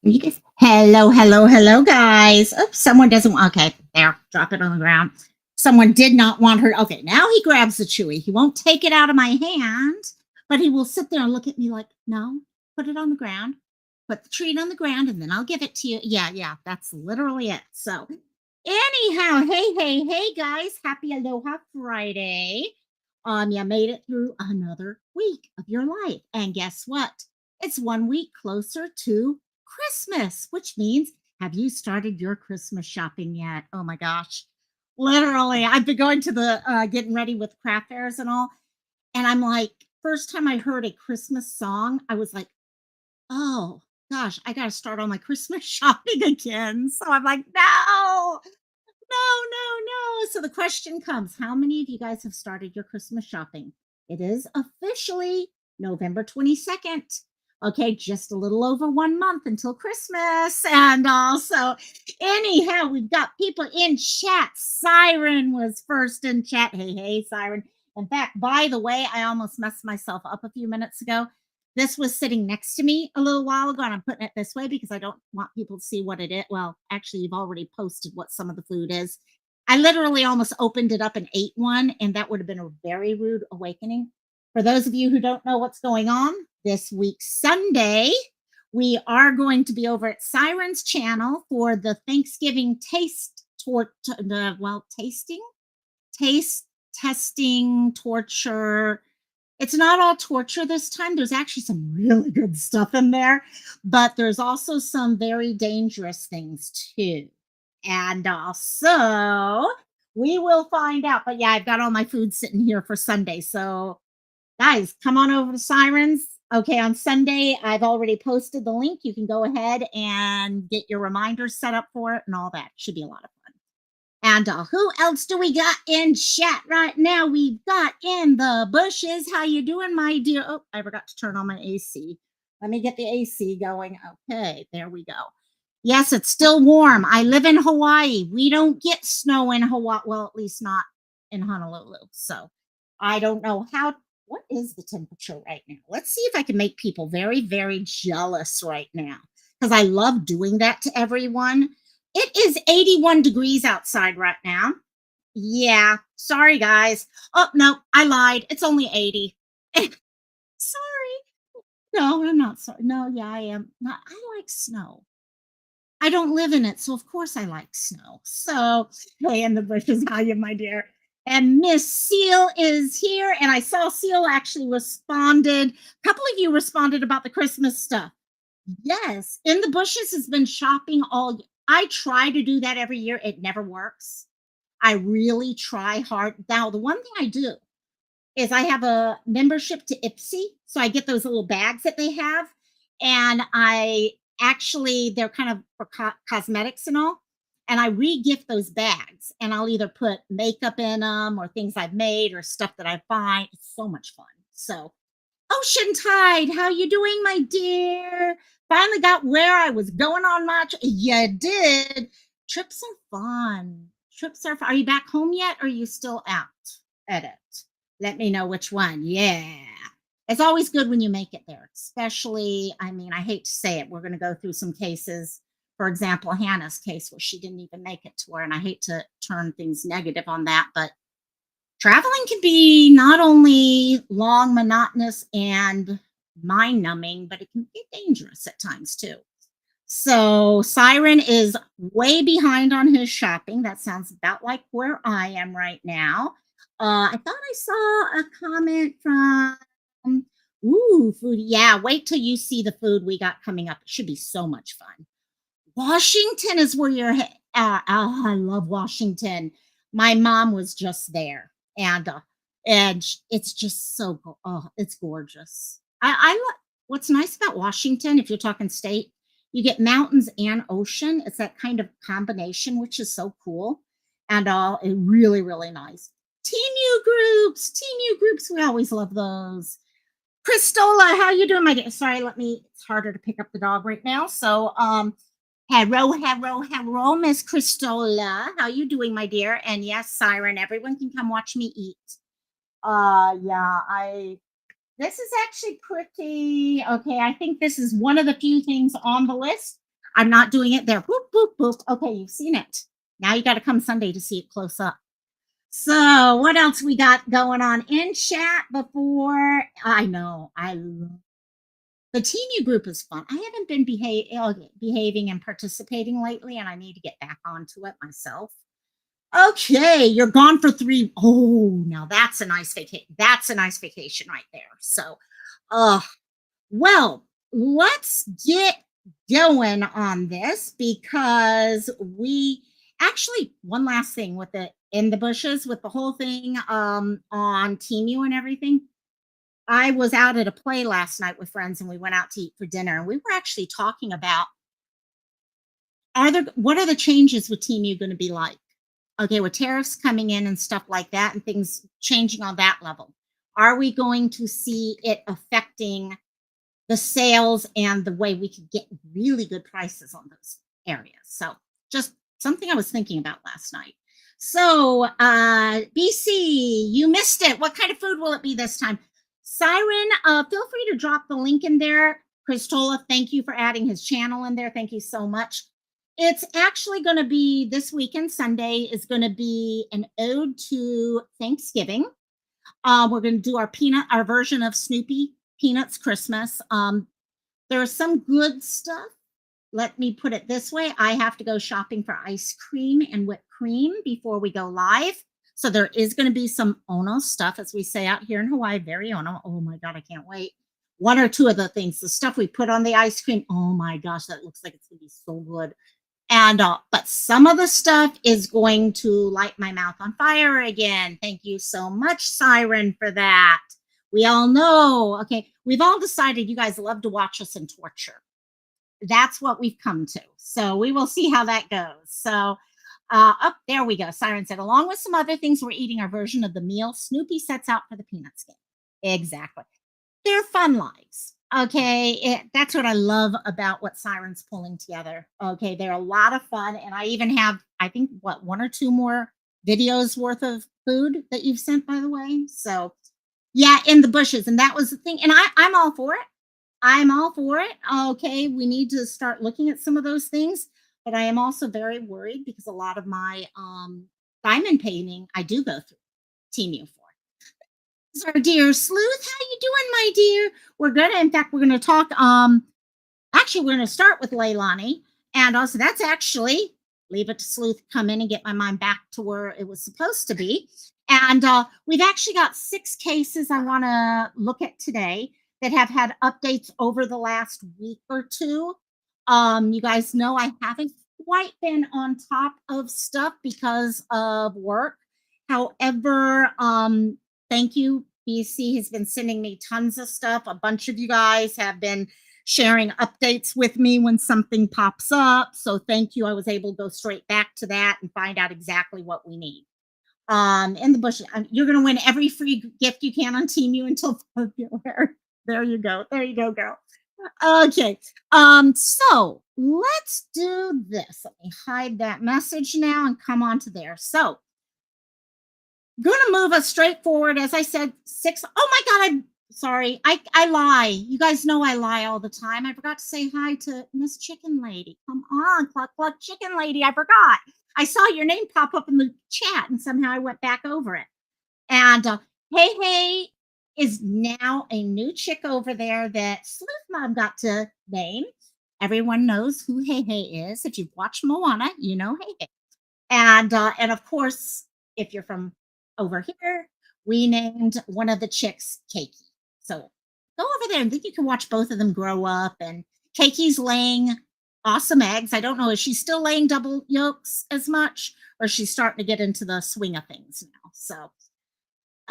You guys, hello, guys. Oops, someone doesn't want. Okay, there, drop it on the ground. Someone did not want her. Okay, now he grabs the chewy. He won't take it out of my hand, but he will sit there and look at me like, no, put it on the ground, put the treat on the ground, and then I'll give it to you. Yeah, that's literally it. So, anyhow, hey, guys, happy Aloha Friday. You made it through another week of your life, and guess what? It's 1 week closer to Christmas, which means have you started your Christmas shopping yet? Oh my gosh. Literally, I've been going to the getting ready with craft fairs and all. And I'm like, first time I heard a Christmas song, I was like, oh gosh, I got to start on my Christmas shopping again. So I'm like, no. So the question comes, how many of you guys have started your Christmas shopping? It is officially November 22nd. Okay, just a little over 1 month until Christmas. And also, anyhow, we've got people in chat. Siren was first in chat. Hey, Siren. In fact, by the way, I almost messed myself up a few minutes ago. This was sitting next to me a little while ago, and I'm putting it this way because I don't want people to see what it is. Well, actually, you've already posted what some of the food is. I literally almost opened it up and ate one, and that would have been a very rude awakening. For those of you who don't know what's going on, this week, Sunday, we are going to be over at Siren's channel for the Thanksgiving taste testing, torture. It's not all torture this time. There's actually some really good stuff in there, but there's also some very dangerous things too. And also, we will find out. But yeah, I've got all my food sitting here for Sunday. So, guys, come on over to Sirens. Okay, on Sunday, I've already posted the link. You can go ahead and get your reminders set up for it and all that. Should be a lot of fun. And who else do we got in chat right now? We've got in the bushes. How you doing, my dear? Oh, I forgot to turn on my AC. Let me get the AC going. Okay, there we go. Yes, it's still warm. I live in Hawaii. We don't get snow in Hawaii. Well, at least not in Honolulu. So I don't know what is the temperature right now? Let's see if I can make people very, very jealous right now because I love doing that to everyone. It is 81 degrees outside right now. Yeah, sorry, guys. Oh, no, I lied. It's only 80. Sorry. No, I'm not sorry. No, yeah, I am. Not, I like snow. I don't live in it, so of course I like snow. So, hey, in the bushes, how you, my dear? And Miss Seal is here, and I saw Seal actually responded. A couple of you responded about the Christmas stuff. Yes, in the bushes has been shopping all. I try to do that every year. It never works. I really try hard. Now, the one thing I do is I have a membership to Ipsy, so I get those little bags that they have, and I actually they're kind of for cosmetics and all, and I re-gift those bags, and I'll either put makeup in them or things I've made or stuff that I find. It's so much fun. So, Ocean Tide, how you doing, my dear? Finally got where I was going on my you did. Trips are fun. Trips are fun. Are you back home yet or are you still out at it? Let me know which one. Yeah. It's always good when you make it there, especially, I mean, I hate to say it. We're going to go through some cases. For example, Hannah's case where she didn't even make it to her. And I hate to turn things negative on that, but traveling can be not only long, monotonous, and mind numbing, but it can get dangerous at times too. So, Siren is way behind on his shopping. That sounds about like where I am right now. I thought I saw a comment from, food. Yeah, wait till you see the food we got coming up. It should be so much fun. Washington is where you're. I love Washington. My mom was just there, and it's just so it's gorgeous. What's nice about Washington, if you're talking state, you get mountains and ocean. It's that kind of combination, which is so cool, and really, really nice. Team U groups. We always love those. Christola, how you doing, my dear? Sorry, it's harder to pick up the dog right now. So, hello, Miss Christola. How you doing, my dear? And yes, Siren, everyone can come watch me eat. This is actually pretty, okay, I think this is one of the few things on the list. I'm not doing it there. Boop, boop, boop. Okay, you've seen it. Now you got to come Sunday to see it close up. So, what else we got going on in chat before? I know. I love the Team group is fun. I haven't been behaving and participating lately, and I need to get back onto it myself. Okay, you're gone for 3. Oh, now that's a nice vacation. That's a nice vacation right there. So, uh, well, let's get going on this because we actually one last thing with the in the bushes with the whole thing on Temu and everything. I was out at a play last night with friends and we went out to eat for dinner and we were actually talking about are there what are the changes with Temu going to be like? Okay, with tariffs coming in and stuff like that and things changing on that level. Are we going to see it affecting the sales and the way we could get really good prices on those areas? So just something I was thinking about last night. So BC, you missed it. What kind of food will it be this time? Siren, feel free to drop the link in there. Christola, thank you for adding his channel in there. Thank you so much. It's actually going to be this weekend. Sunday is going to be an ode to Thanksgiving. We're going to do our version of Snoopy Peanuts Christmas. There's some good stuff. Let me put it this way. I have to go shopping for ice cream and whipped cream before we go live. So there is going to be some Ono stuff, as we say out here in Hawaii, very Ono. Oh my God, I can't wait. One or two of the things, the stuff we put on the ice cream. Oh my gosh, that looks like it's going to be so good. And but some of the stuff is going to light my mouth on fire again. Thank you so much, Siren, for that. We all know, okay, we've all decided you guys love to watch us in torture. That's what we've come to. So we will see how that goes. So up there we go. Siren said, along with some other things, we're eating our version of the meal Snoopy sets out for the Peanuts game. Exactly. They're fun lives. Okay, that's what I love about what Siren's pulling together. Okay, they're a lot of fun, and I even have, I think, what, 1 or 2 more videos worth of food that you've sent, by the way. So, yeah, in the bushes, and that was the thing, and I'm all for it. I'm all for it. Okay, we need to start looking at some of those things, but I am also very worried because a lot of my diamond painting I do go through Temu for. Our dear Sleuth, how you doing, my dear? In fact, we're gonna talk. Actually, we're gonna start with Leilani, and also that's actually leave it to Sleuth come in and get my mind back to where it was supposed to be. And we've actually got 6 cases I want to look at today that have had updates over the last week or two. You guys know I haven't quite been on top of stuff because of work. However, thank you. BC has been sending me tons of stuff. A bunch of you guys have been sharing updates with me when something pops up. So thank you. I was able to go straight back to that and find out exactly what we need. In the bush, you're going to win every free gift you can on Temu until February. There you go. There you go, girl. Okay. So let's do this. Let me hide that message now and come on to there. So going to move us straight forward. As I said, 6. Oh my God, I'm sorry. I lie. You guys know I lie all the time. I forgot to say hi to Miss Chicken Lady. Come on, Cluck Cluck Chicken Lady. I forgot. I saw your name pop up in the chat and somehow I went back over it. And Hey Hey is now a new chick over there that Sleuth Mom got to name. Everyone knows who Hey Hey is. If you've watched Moana, you know Hey Hey. And of course, if you're from over here, we named one of the chicks Keiki. So go over there and think you can watch both of them grow up. And Keiki's laying awesome eggs. I don't know, is she still laying double yolks as much, or is she starting to get into the swing of things now? So,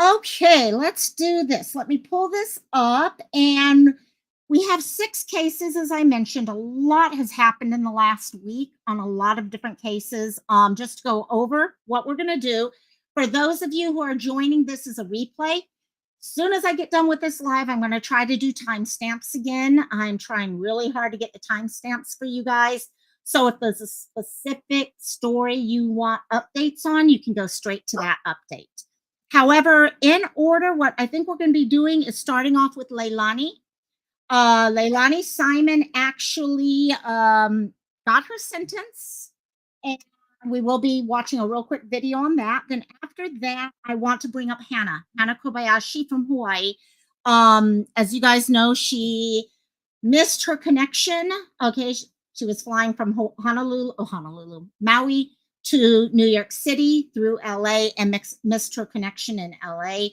okay, let's do this. Let me pull this up. And we have 6 cases, as I mentioned. A lot has happened in the last week on a lot of different cases. Just to go over what we're going to do. For those of you who are joining, this is a replay. As soon as I get done with this live, I'm going to try to do timestamps again. I'm trying really hard to get the timestamps for you guys. So if there's a specific story you want updates on, you can go straight to that update. However, in order, what I think we're going to be doing is starting off with Leilani. Leilani Simon actually got her sentence, and we will be watching a real quick video on that. Then after that, I want to bring up Hannah Kobayashi from Hawaii. As you guys know, she missed her connection. Okay, she was flying from Honolulu, Maui to New York City through LA and missed her connection in LA.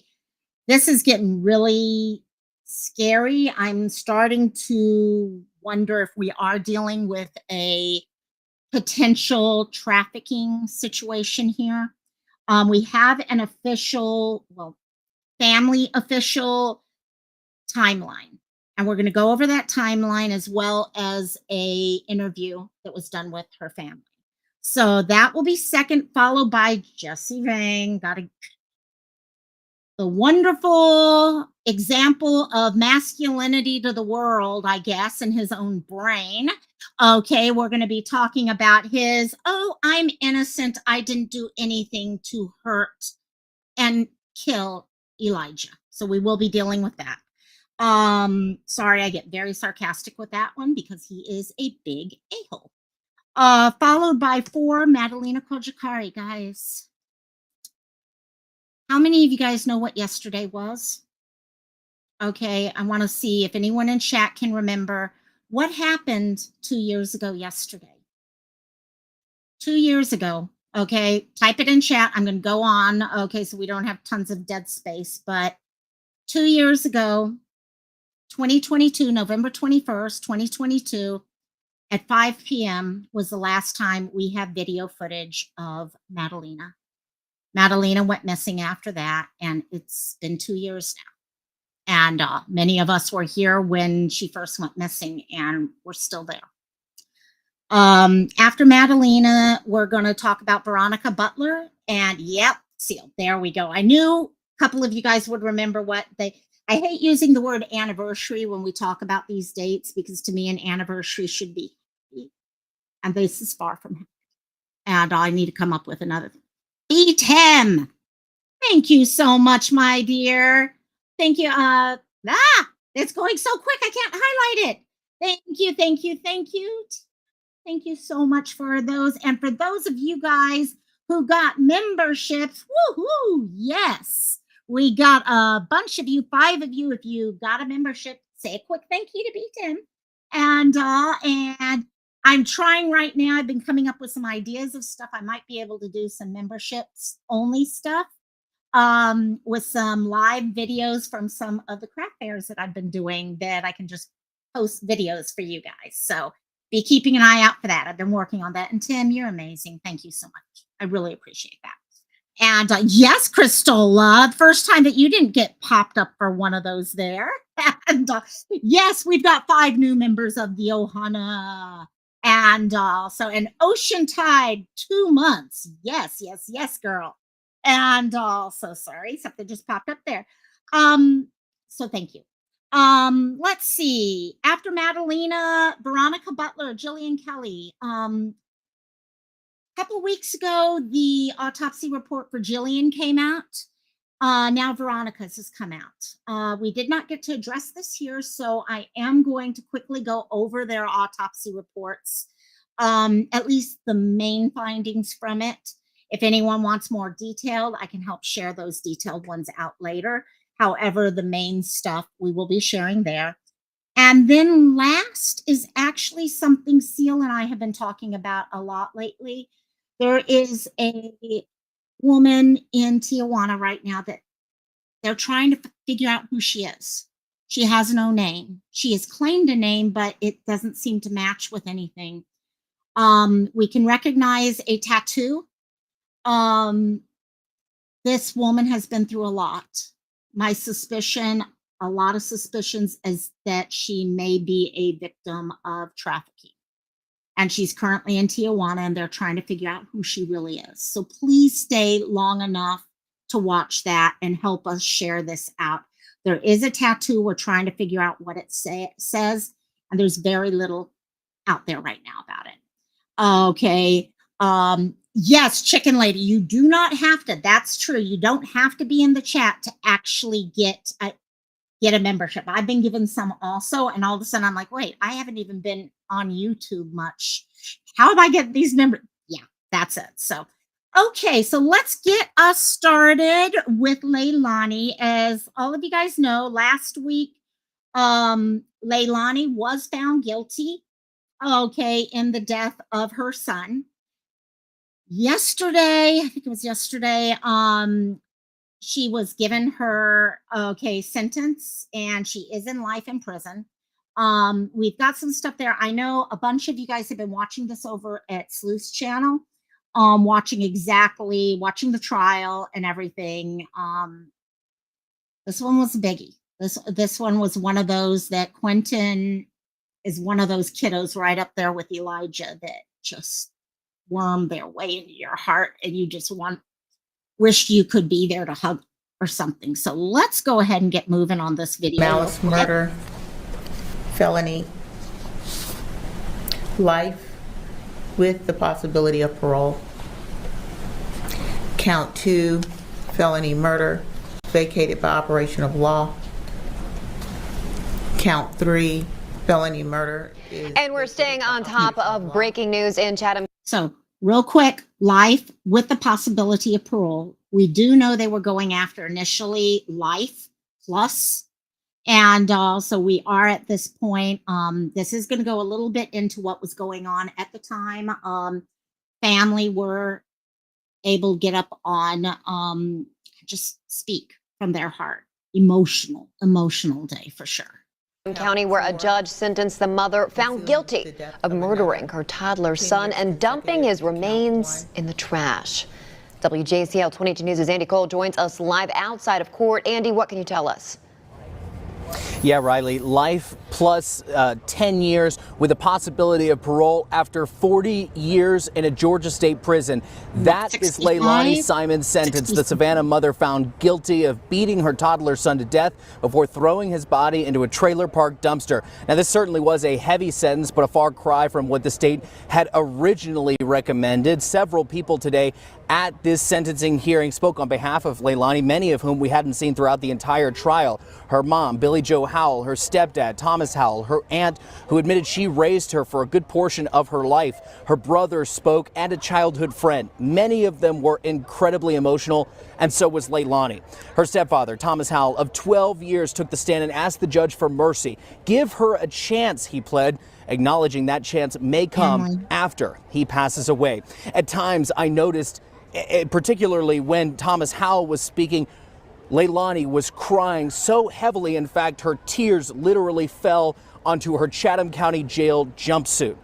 This is getting really scary. I'm starting to wonder if we are dealing with a potential trafficking situation here. We have an official, well, family official timeline, and we're going to go over that timeline as well as a interview that was done with her family. So that will be second, followed by Jesse Vang. Got to the wonderful example of masculinity to the world, I guess, in his own brain. Okay, we're going to be talking about his, oh, I'm innocent. I didn't do anything to hurt and kill Elijah. So we will be dealing with that. Sorry, I get very sarcastic with that one because he is a big a-hole. Followed by 4, Madalina Cojacari, guys. How many of you guys know what yesterday was? Okay, I want to see if anyone in chat can remember what happened 2 years ago yesterday. 2 years ago, okay, type it in chat. I'm going to go on, okay, so we don't have tons of dead space, but 2 years ago, 2022, November 21st, 2022, at 5 p.m. was the last time we have video footage of Madalina. Madalina went missing after that, and it's been 2 years now. And many of us were here when she first went missing, and we're still there. After Madalina, we're going to talk about Veronica Butler, and yep, sealed. There we go. I knew a couple of you guys would remember what they. I hate using the word anniversary when we talk about these dates because to me, an anniversary should be happy, and this is far from happy. And I need to come up with another thing. Beat him. Thank you so much, my dear. Thank you. It's going so quick. I can't highlight it. Thank you. Thank you. Thank you. Thank you so much for those. And for those of you guys who got memberships, woohoo, yes. We got a bunch of you, 5 of you. If you got a membership, say a quick thank you to Beat him. And I'm trying right now. I've been coming up with some ideas of stuff. I might be able to do some memberships only stuff with some live videos from some of the craft fairs that I've been doing that I can just post videos for you guys. So be keeping an eye out for that. I've been working on that. And Tim, you're amazing. Thank you so much. I really appreciate that. And yes, Crystal, first time that you didn't get popped up for one of those there. And yes, we've got 5 new members of the Ohana. And also an Ocean Tide 2 months. Yes, yes, yes, girl. And also, sorry, something just popped up there. So thank you. Let's see. After Madalina, Veronica Butler, Jilian, Kelley. A couple of weeks ago, the autopsy report for Jilian came out. Now Veronica's has come out. We did not get to address this here, so I am going to quickly go over their autopsy reports, at least the main findings from it. If anyone wants more detailed, I can help share those detailed ones out later. However, the main stuff we will be sharing there. And then last is actually something Seal and I have been talking about a lot lately. There is a woman in Tijuana right now that they're trying to figure out who she is. She has no name. She has claimed a name, but it doesn't seem to match with anything. We can recognize a tattoo. This woman has been through a lot. My suspicion, a lot of suspicions, is that she may be a victim of trafficking. And she's currently in Tijuana, and they're trying to figure out who she really is. So please stay long enough to watch that and help us share this out. There is a tattoo. We're trying to figure out what it says, and there's very little out there right now about it. Okay. Yes, Chicken Lady, you do not have to. That's true. You don't have to be in the chat to actually get a membership. I've been given some also, and all of a sudden I'm like, wait, I haven't even been on YouTube much. How am I getting these numbers? Yeah, that's it. So, okay, so let's get us started with Leilani. As all of you guys know, last week, Leilani was found guilty, okay, in the death of her son. Yesterday, I think it was yesterday, she was given her sentence, and she is in life in prison. We've got some stuff there. I know a bunch of you guys have been watching this over at Sleuth's channel, watching the trial and everything. This one was a biggie. This one was one of those that Quinton is one of those kiddos right up there with Elijah that just worm their way into your heart, and you just wish you could be there to hug or something. So let's go ahead and get moving on this video. Malice murder, felony, life with the possibility of parole. Count 2, felony murder, vacated by operation of law. Count 3, felony murder. And we're staying on top of breaking news in Chatham. So real quick, life with the possibility of parole. We do know they were going after initially life plus. And so we are at this point. This is going to go a little bit into what was going on at the time. Family were able to get up on just speak from their heart. Emotional day for sure. County, where a judge sentenced the mother found guilty of murdering her toddler son and dumping his remains in the trash. WJCL 22 News' Andy Cole joins us live outside of court. Andy, what can you tell us? Yeah, Riley, life plus 10 years with a possibility of parole after 40 years in a Georgia state prison. That is Leilani Simon's sentence. The Savannah mother found guilty of beating her toddler son to death before throwing his body into a trailer park dumpster. Now, this certainly was a heavy sentence, but a far cry from what the state had originally recommended. Several people today at this sentencing hearing spoke on behalf of Leilani, many of whom we hadn't seen throughout the entire trial. Her mom, Billy Joe Howell, her stepdad, Thomas Howell, her aunt, who admitted she raised her for a good portion of her life. Her brother spoke, and a childhood friend. Many of them were incredibly emotional, and so was Leilani. Her stepfather, Thomas Howell, of 12 years, took the stand and asked the judge for mercy. Give her a chance, he pled, acknowledging that chance may come after he passes away. At times, I noticed, particularly when Thomas Howell was speaking, Leilani was crying so heavily, in fact, her tears literally fell onto her Chatham County Jail jumpsuit.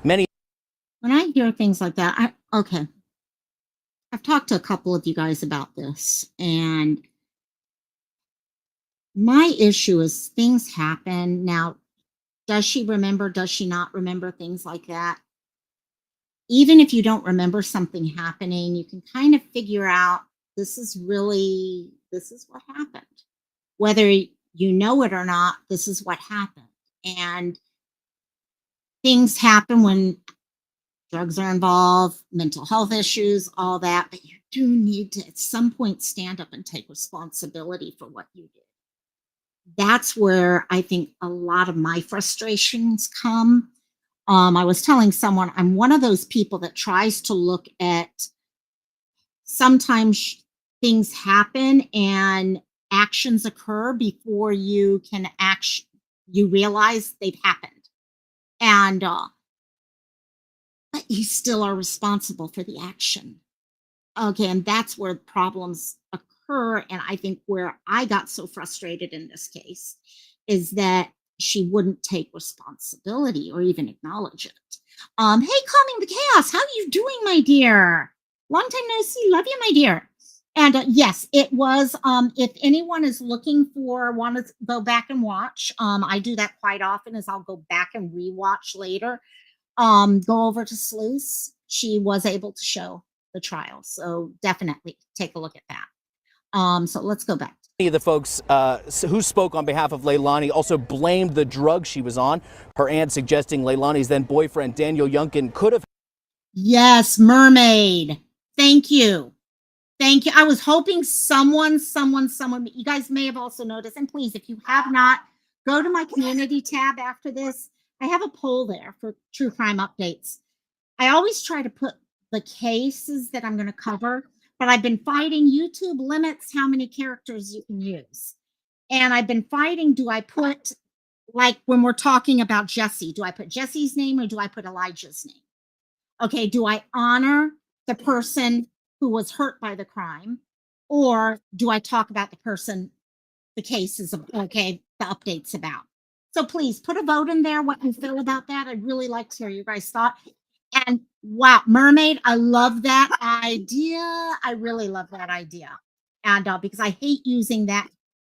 When I hear things like that, I've talked to a couple of you guys about this, and my issue is things happen. Now, does she remember? Does she not remember things like that? Even if you don't remember something happening, you can kind of figure out this is what happened. Whether you know it or not, this is what happened. And things happen when drugs are involved, mental health issues, all that, but you do need to at some point stand up and take responsibility for what you did. That's where I think a lot of my frustrations come. I was telling someone I'm one of those people that tries to look at sometimes things happen and actions occur before you can you realize they've happened. And but you still are responsible for the action. Okay, and that's where problems occur. And I think where I got so frustrated in this case is that she wouldn't take responsibility or even acknowledge it. Hey, calming the chaos. How are you doing, my dear? Long time no see. Love you, my dear. And yes, it was. If anyone is looking want to go back and watch, I do that quite often. Is I'll go back and rewatch later. Go over to Sleuth. She was able to show the trial, so definitely take a look at that. So let's go back. Many of the folks who spoke on behalf of Leilani also blamed the drug she was on. Her aunt suggesting Leilani's then boyfriend, Daniel Youngkin, could have. Yes, mermaid. Thank you. Thank you. I was hoping someone, but you guys may have also noticed, and please, if you have not, go to my community tab after this. I have a poll there for true crime updates. I always try to put the cases that I'm going to cover, but I've been fighting YouTube limits how many characters you can use. And I've been fighting, do I put, like when we're talking about Jesse, do I put Jesse's name or do I put Elijah's name? Okay, do I honor the person who was hurt by the crime? Or do I talk about the person the case is, okay, the updates about? So please put a vote in there, what you feel about that. I'd really like to hear your guys' thought. And wow, mermaid, I love that idea. I really love that idea. And because I hate using that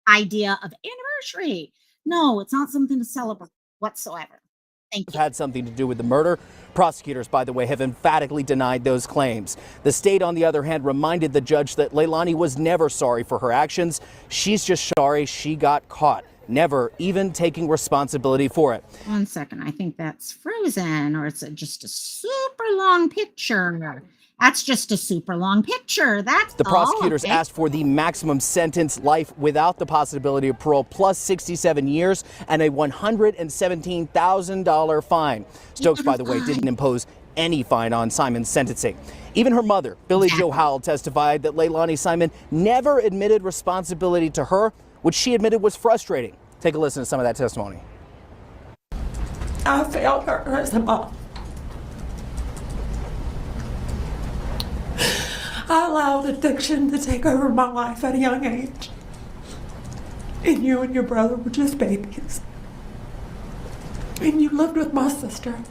idea of anniversary. No, it's not something to celebrate whatsoever. Thank you. Had something to do with the murder. Prosecutors, by the way, have emphatically denied those claims. The state, on the other hand, reminded the judge that Leilani was never sorry for her actions. She's just sorry she got caught, never even taking responsibility for it. 1 second. I think that's frozen, or it's just a super long picture. That's just a super long picture. That's the all. prosecutors Okay. asked for the maximum sentence, life without the possibility of parole, plus 67 years and a $117,000 fine. Stokes, by the way, didn't impose any fine on Simon's sentencing. Even her mother, Billie Jo Howell, testified that Leilani Simon never admitted responsibility to her, which she admitted was frustrating. Take a listen to some of that testimony. I failed her as a mom. I allowed addiction to take over my life at a young age. And you and your brother were just babies. And you lived with my sister.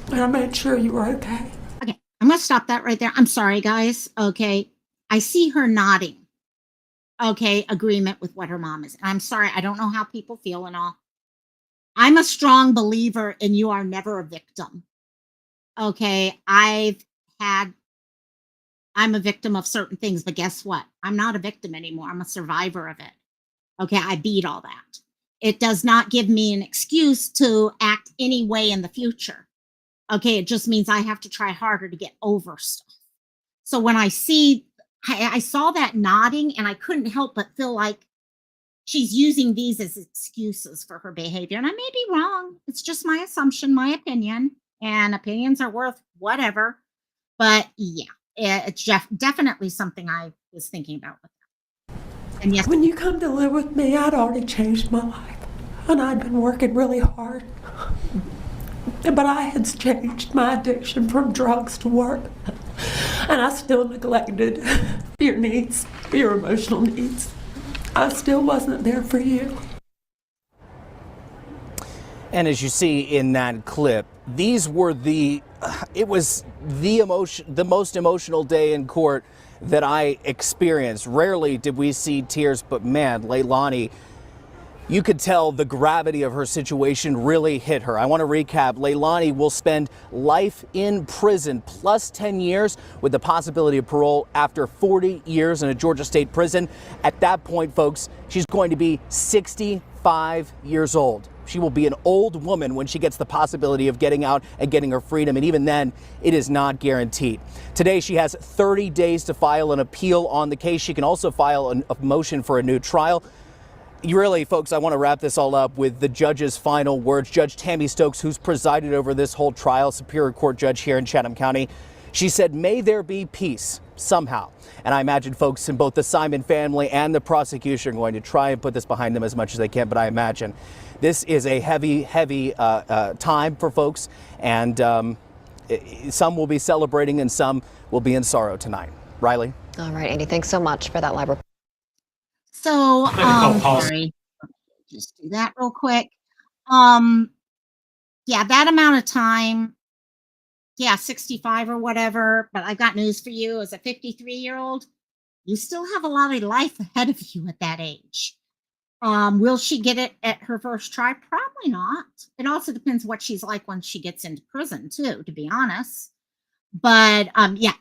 And I made sure you were okay. Okay, I'm going to stop that right there. I'm sorry, guys. Okay, I see her nodding. Okay, agreement with what her mom is. I'm sorry, I don't know how people feel and all. I'm a strong believer in you are never a victim. Okay, I'm a victim of certain things, but guess what? I'm not a victim anymore. I'm a survivor of it. Okay, I beat all that. It does not give me an excuse to act any way in the future. Okay, it just means I have to try harder to get over stuff. So when I saw that nodding, and I couldn't help but feel like she's using these as excuses for her behavior. And I may be wrong. It's just my assumption, my opinion, and opinions are worth whatever. But yeah, it's definitely something I was thinking about with that. And yes, When you come to live with me, I'd already changed my life. And I'd been working really hard. But I had changed my addiction from drugs to work. And I still neglected your needs, your emotional needs. I still wasn't there for you. And as you see in that clip, these were it was the most emotional day in court that I experienced. Rarely did we see tears, but man, Leilani, you could tell the gravity of her situation really hit her. I want to recap. Leilani will spend life in prison plus 10 years with the possibility of parole after 40 years in a Georgia state prison. At that point, folks, she's going to be 65 years old. She will be an old woman when she gets the possibility of getting out and getting her freedom. And even then, it is not guaranteed. Today, she has 30 days to file an appeal on the case. She can also file a motion for a new trial. Really, folks, I want to wrap this all up with the judge's final words. Judge Tammy Stokes, who's presided over this whole trial, Superior Court judge here in Chatham County, she said, "May there be peace somehow." And I imagine folks in both the Simon family and the prosecution are going to try and put this behind them as much as they can. But I imagine this is a heavy time for folks. And some will be celebrating and some will be in sorrow tonight. Riley? All right, Andy, thanks so much for that live report. so sorry. Just do that real quick. Yeah, that amount of time. Yeah, 65 or whatever. But I've got news for you. As a 53-year-old, you still have a lot of life ahead of you at that age. Will she get it at her first try? Probably not. It also depends what she's like when she gets into prison, too, to be honest. But yeah,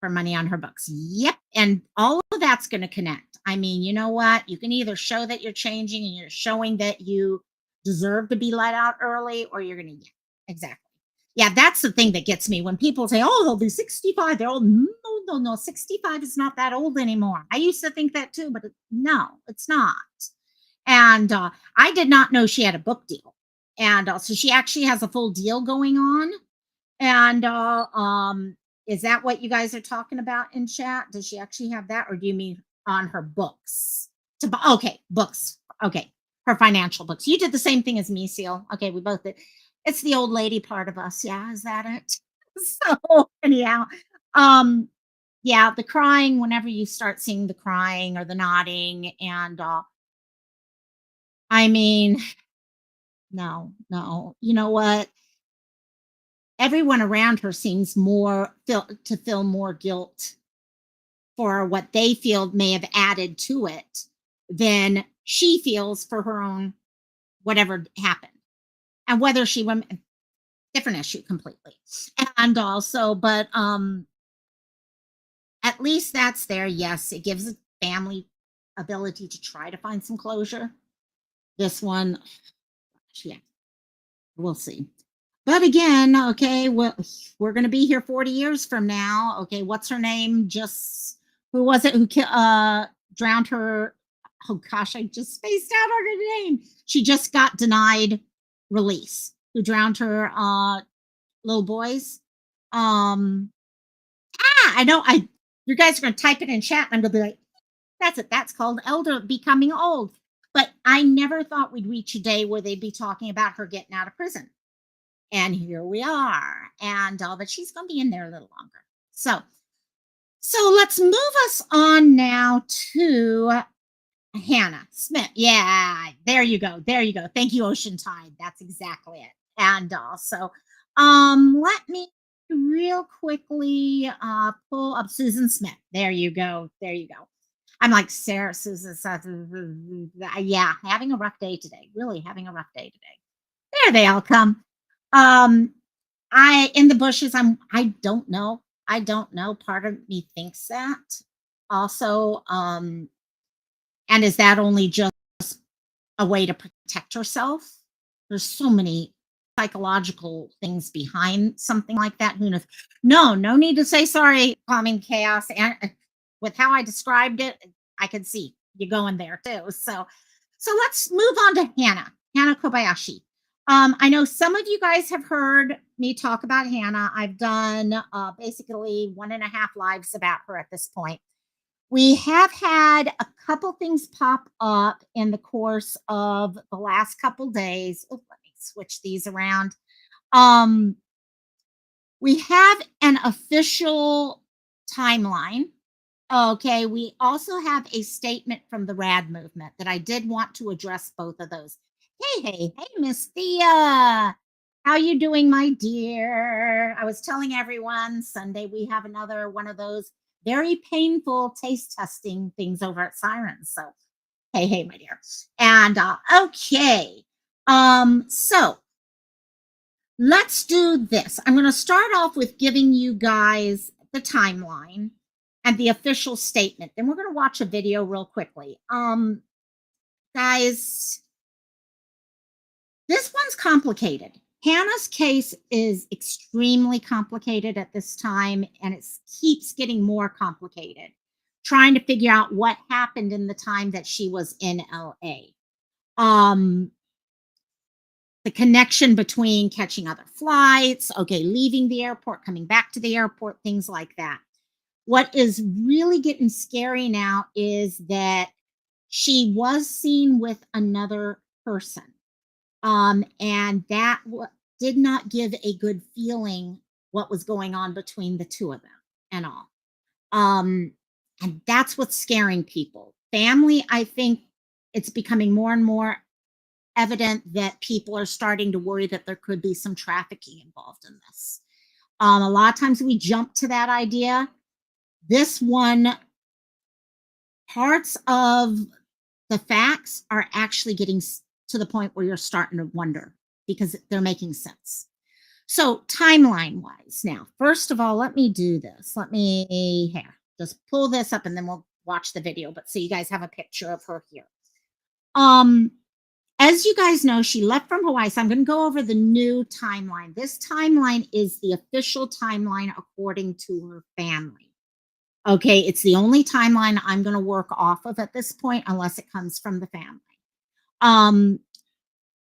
for money on her books. Yep. And all of that's going to connect. I mean, you know what? You can either show that you're changing and you're showing that you deserve to be let out early, or you're going to, yeah, exactly. Yeah, that's the thing that gets me when people say, oh, they'll be 65. They're old. No. 65 is not that old anymore. I used to think that too, but no, it's not. And I did not know she had a book deal. And so she actually has a full deal going on. And is that what you guys are talking about in chat? Does she actually have that, or do you mean on her books? To buy? Okay, books. Okay, her financial books. You did the same thing as me, Seal. Okay, we both did. It's the old lady part of us. Yeah, is that it? So anyhow, um, yeah, the crying. Whenever you start seeing the crying or the nodding, and I mean, no, no. You know what? Everyone around her seems feel more guilt for what they feel may have added to it than she feels for her own whatever happened. And whether she different issue completely. And also, but at least that's there. Yes, it gives a family ability to try to find some closure. This one, yeah, we'll see. But again, okay, well, we're going to be here 40 years from now. Okay, what's her name? Just who was it who drowned her? Oh gosh, I just spaced out on her name. She just got denied release. Who drowned her little boys? I know. You guys are going to type it in chat, and I'm going to be like, that's it. That's called elder becoming old. But I never thought we'd reach a day where they'd be talking about her getting out of prison. And here we are. And but she's going to be in there a little longer. So let's move us on now to Hannah Smith. Yeah, there you go. There you go. Thank you, Ocean Tide. That's exactly it. And also, let me real quickly pull up Susan Smith. There you go. There you go. I'm like Sarah Susan. Yeah, having a rough day today. Really having a rough day today. There they all come. I in the bushes. I don't know. I don't know. Part of me thinks that. Also, and is that only just a way to protect herself? There's so many psychological things behind something like that. Who knows? No need to say sorry, calming chaos. And with how I described it, I could see you going there too. So let's move on to Hannah Kobayashi. I know some of you guys have heard me talk about Hannah. I've done basically 1.5 lives about her at this point. We have had a couple things pop up in the course of the last couple days. Oh, let me switch these around. We have an official timeline. Okay, we also have a statement from the RAD movement that I did want to address both of those. Hey, Miss Thea. How you doing, my dear? I was telling everyone Sunday we have another one of those very painful taste testing things over at Sirens. So, hey, my dear. And okay. So let's do this. I'm going to start off with giving you guys the timeline and the official statement. Then we're going to watch a video real quickly. Guys, this one's complicated. Hannah's case is extremely complicated at this time, and it keeps getting more complicated, trying to figure out what happened in the time that she was in LA. The connection between catching other flights, okay, leaving the airport, coming back to the airport, things like that. What is really getting scary now is that she was seen with another person. And that did not give a good feeling what was going on between the two of them and all. And that's what's scaring people. Family, I think it's becoming more and more evident that people are starting to worry that there could be some trafficking involved in this. A lot of times we jump to that idea. This one, parts of the facts are actually getting to the point where you're starting to wonder because they're making sense. So timeline wise now, first of all, let me do this. Let me just pull this up and then we'll watch the video, but so you guys have a picture of her here. As you guys know, she left from Hawaii. So I'm going to go over the new timeline. This timeline is the official timeline according to her family. Okay, it's the only timeline I'm going to work off of at this point, unless it comes from the family.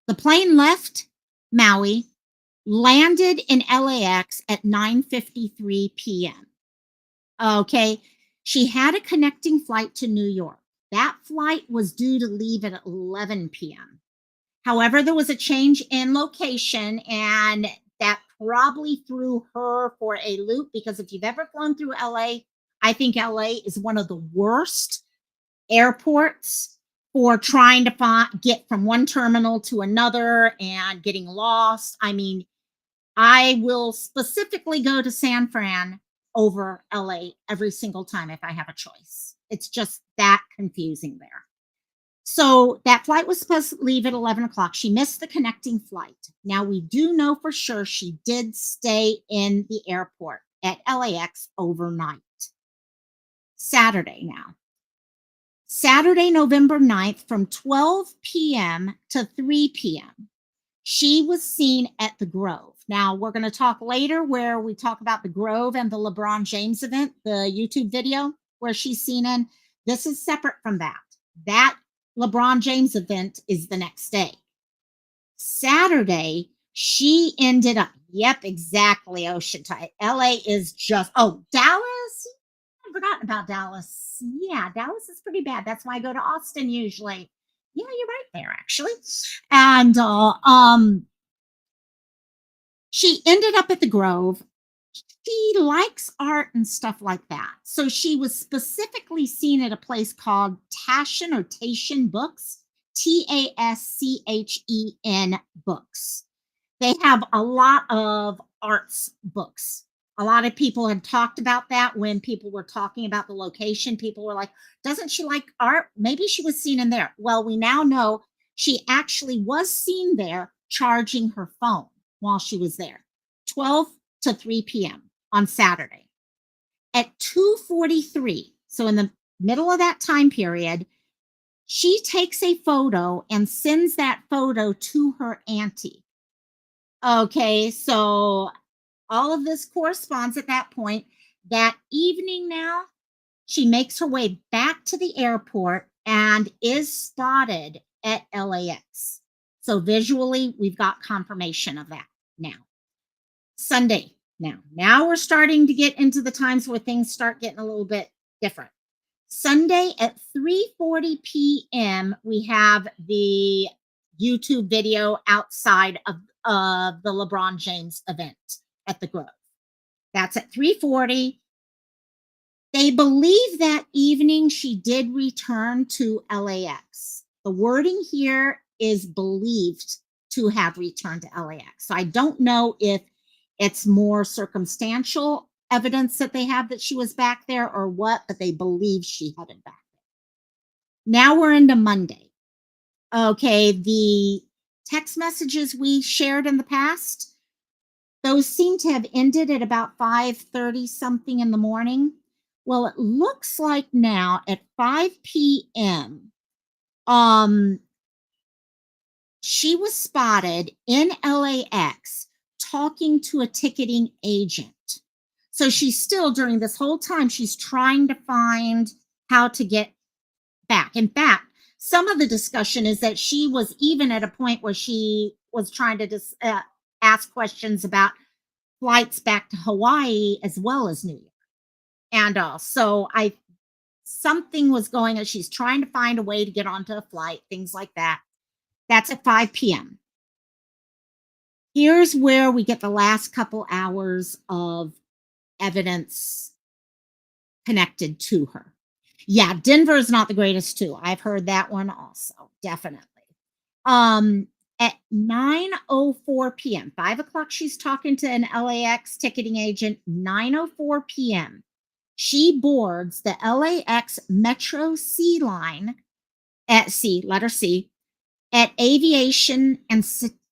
The plane left Maui, landed in LAX at 9:53 p.m. Okay. She had a connecting flight to New York. That flight was due to leave at 11 p.m. However, there was a change in location, and that probably threw her for a loop because if you've ever flown through LA, I think LA is one of the worst airports for trying to get from one terminal to another and getting lost. I mean, I will specifically go to San Fran over LA every single time if I have a choice. It's just that confusing there. So that flight was supposed to leave at 11 o'clock. She missed the connecting flight. Now, we do know for sure she did stay in the airport at LAX overnight. Saturday now. Saturday, November 9th from 12 p.m. to 3 p.m. She was seen at the Grove. Now, we're going to talk later where we talk about the Grove and the LeBron James event, the YouTube video where she's seen in. This is separate from that. That LeBron James event is the next day. Saturday, she ended up, yep, exactly, Ocean Tide. LA is just, Dallas? I've forgotten about Dallas. Yeah, Dallas is pretty bad. That's why I go to Austin usually. Yeah, you're right there, actually. And she ended up at the Grove. She likes art and stuff like that. So she was specifically seen at a place called Taschen or Taschen Books, Taschen Books. They have a lot of arts books. A lot of people had talked about that when people were talking about the location. People were like, doesn't she like art? Maybe she was seen in there. Well, we now know she actually was seen there charging her phone while she was there, 12 to 3 p.m. on Saturday. At 2:43, so in the middle of that time period, she takes a photo and sends that photo to her auntie. Okay, so all of this corresponds at that point. That evening now, she makes her way back to the airport and is spotted at LAX. So visually, we've got confirmation of that now. Sunday. Now we're starting to get into the times where things start getting a little bit different. Sunday at 3:40 p.m., we have the YouTube video outside of the LeBron James event at the Grove. That's at 3:40. They believe that evening she did return to LAX. The wording here is believed to have returned to LAX. So I don't know if it's more circumstantial evidence that they have that she was back there or what, but they believe she headed back there. Now we're into Monday. Okay, the text messages we shared in the past, those seem to have ended at about 5:30 something in the morning. Well, it looks like now at 5 p.m., she was spotted in LAX talking to a ticketing agent. So she's still, during this whole time, she's trying to find how to get back. In fact, some of the discussion is that she was even at a point where she was trying to ask questions about flights back to Hawaii as well as New York. And so something was going on. She's trying to find a way to get onto a flight, things like that. That's at 5 p.m. Here's where we get the last couple hours of evidence connected to her. Yeah, Denver is not the greatest too. I've heard that one also, definitely. At 9:04 p.m., 5 o'clock, she's talking to an LAX ticketing agent. 9:04 p.m., she boards the LAX Metro C line at C, letter C, at Aviation and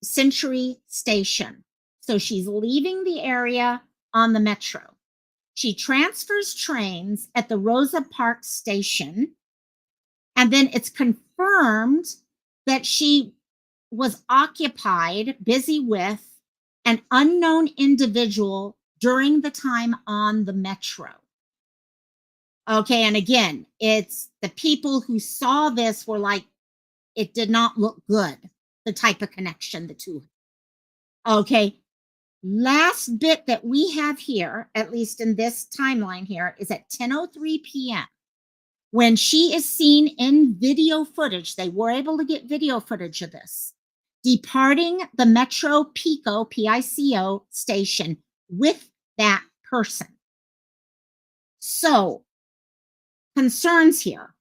Century Station. So she's leaving the area on the Metro. She transfers trains at the Rosa Parks Station, and then it's confirmed that she was occupied, busy with an unknown individual during the time on the Metro. Okay, and again, it's the people who saw this were like, it did not look good, the type of connection the two. Okay. Last bit that we have here, at least in this timeline here, is at 10:03 p.m. when she is seen in video footage. They were able to get video footage of this, departing the Metro Pico, P-I-C-O station with that person. So, concerns here.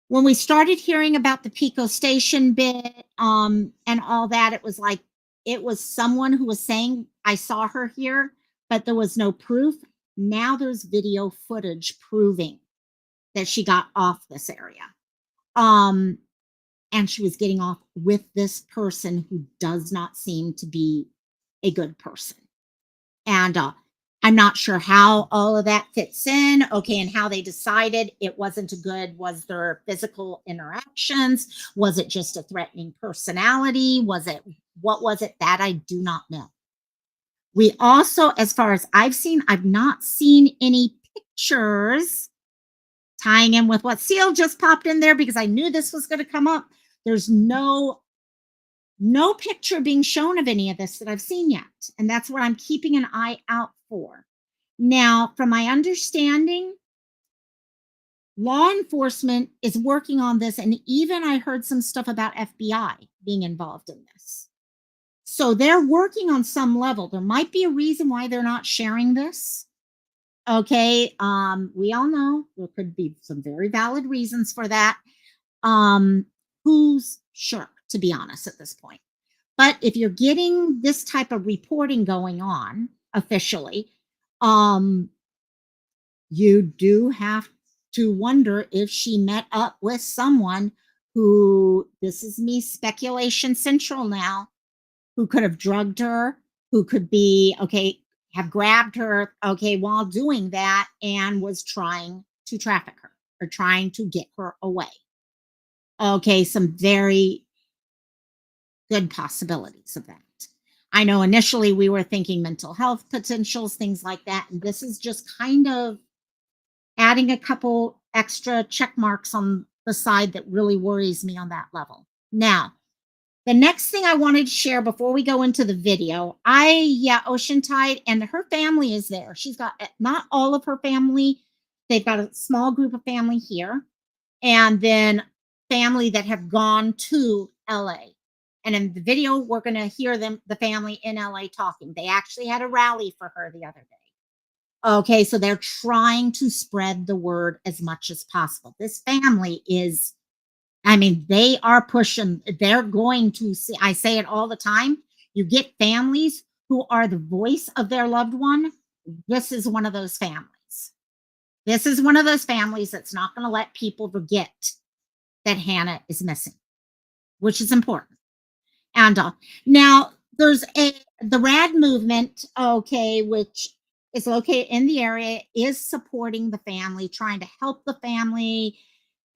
When we started hearing about the Pico station bit, and all that, it was like, it was someone who was saying, I saw her here, but there was no proof. Now there's video footage proving that she got off this area. And she was getting off with this person who does not seem to be a good person. And I'm not sure how all of that fits in. Okay, and how they decided it wasn't a good. Was there physical interactions? Was it just a threatening personality? What was it? That I do not know. We also, as far as I've not seen any pictures tying in with what Seal just popped in there, because I knew this was going to come up. There's no picture being shown of any of this that I've seen yet. And that's what I'm keeping an eye out for. Now, from my understanding, law enforcement is working on this. And even I heard some stuff about FBI being involved in this. So they're working on some level. There might be a reason why they're not sharing this. Okay. We all know there could be some very valid reasons for that. Who's sure, to be honest, at this point. But if you're getting this type of reporting going on officially, you do have to wonder if she met up with someone who, this is me speculation central now, who could have drugged her, who could be, okay, have grabbed her, okay, while doing that, and was trying to traffic her or trying to get her away. Okay, some very good possibilities of that. I know initially we were thinking mental health potentials, things like that. And this is just kind of adding a couple extra check marks on the side that really worries me on that level. Now, the next thing I wanted to share before we go into the video, Ocean Tide, and her family is there. She's got not all of her family. They've got a small group of family here, and then family that have gone to LA. And in the video, we're going to hear the family in LA talking. They actually had a rally for her the other day. Okay, so they're trying to spread the word as much as possible. This family is, they are pushing, they're going to see, I say it all the time, you get families who are the voice of their loved one. This is one of those families. This is one of those families that's not going to let people forget that Hannah is missing, which is important. And now there's the RAD movement, okay, which is located in the area, is supporting the family, trying to help the family,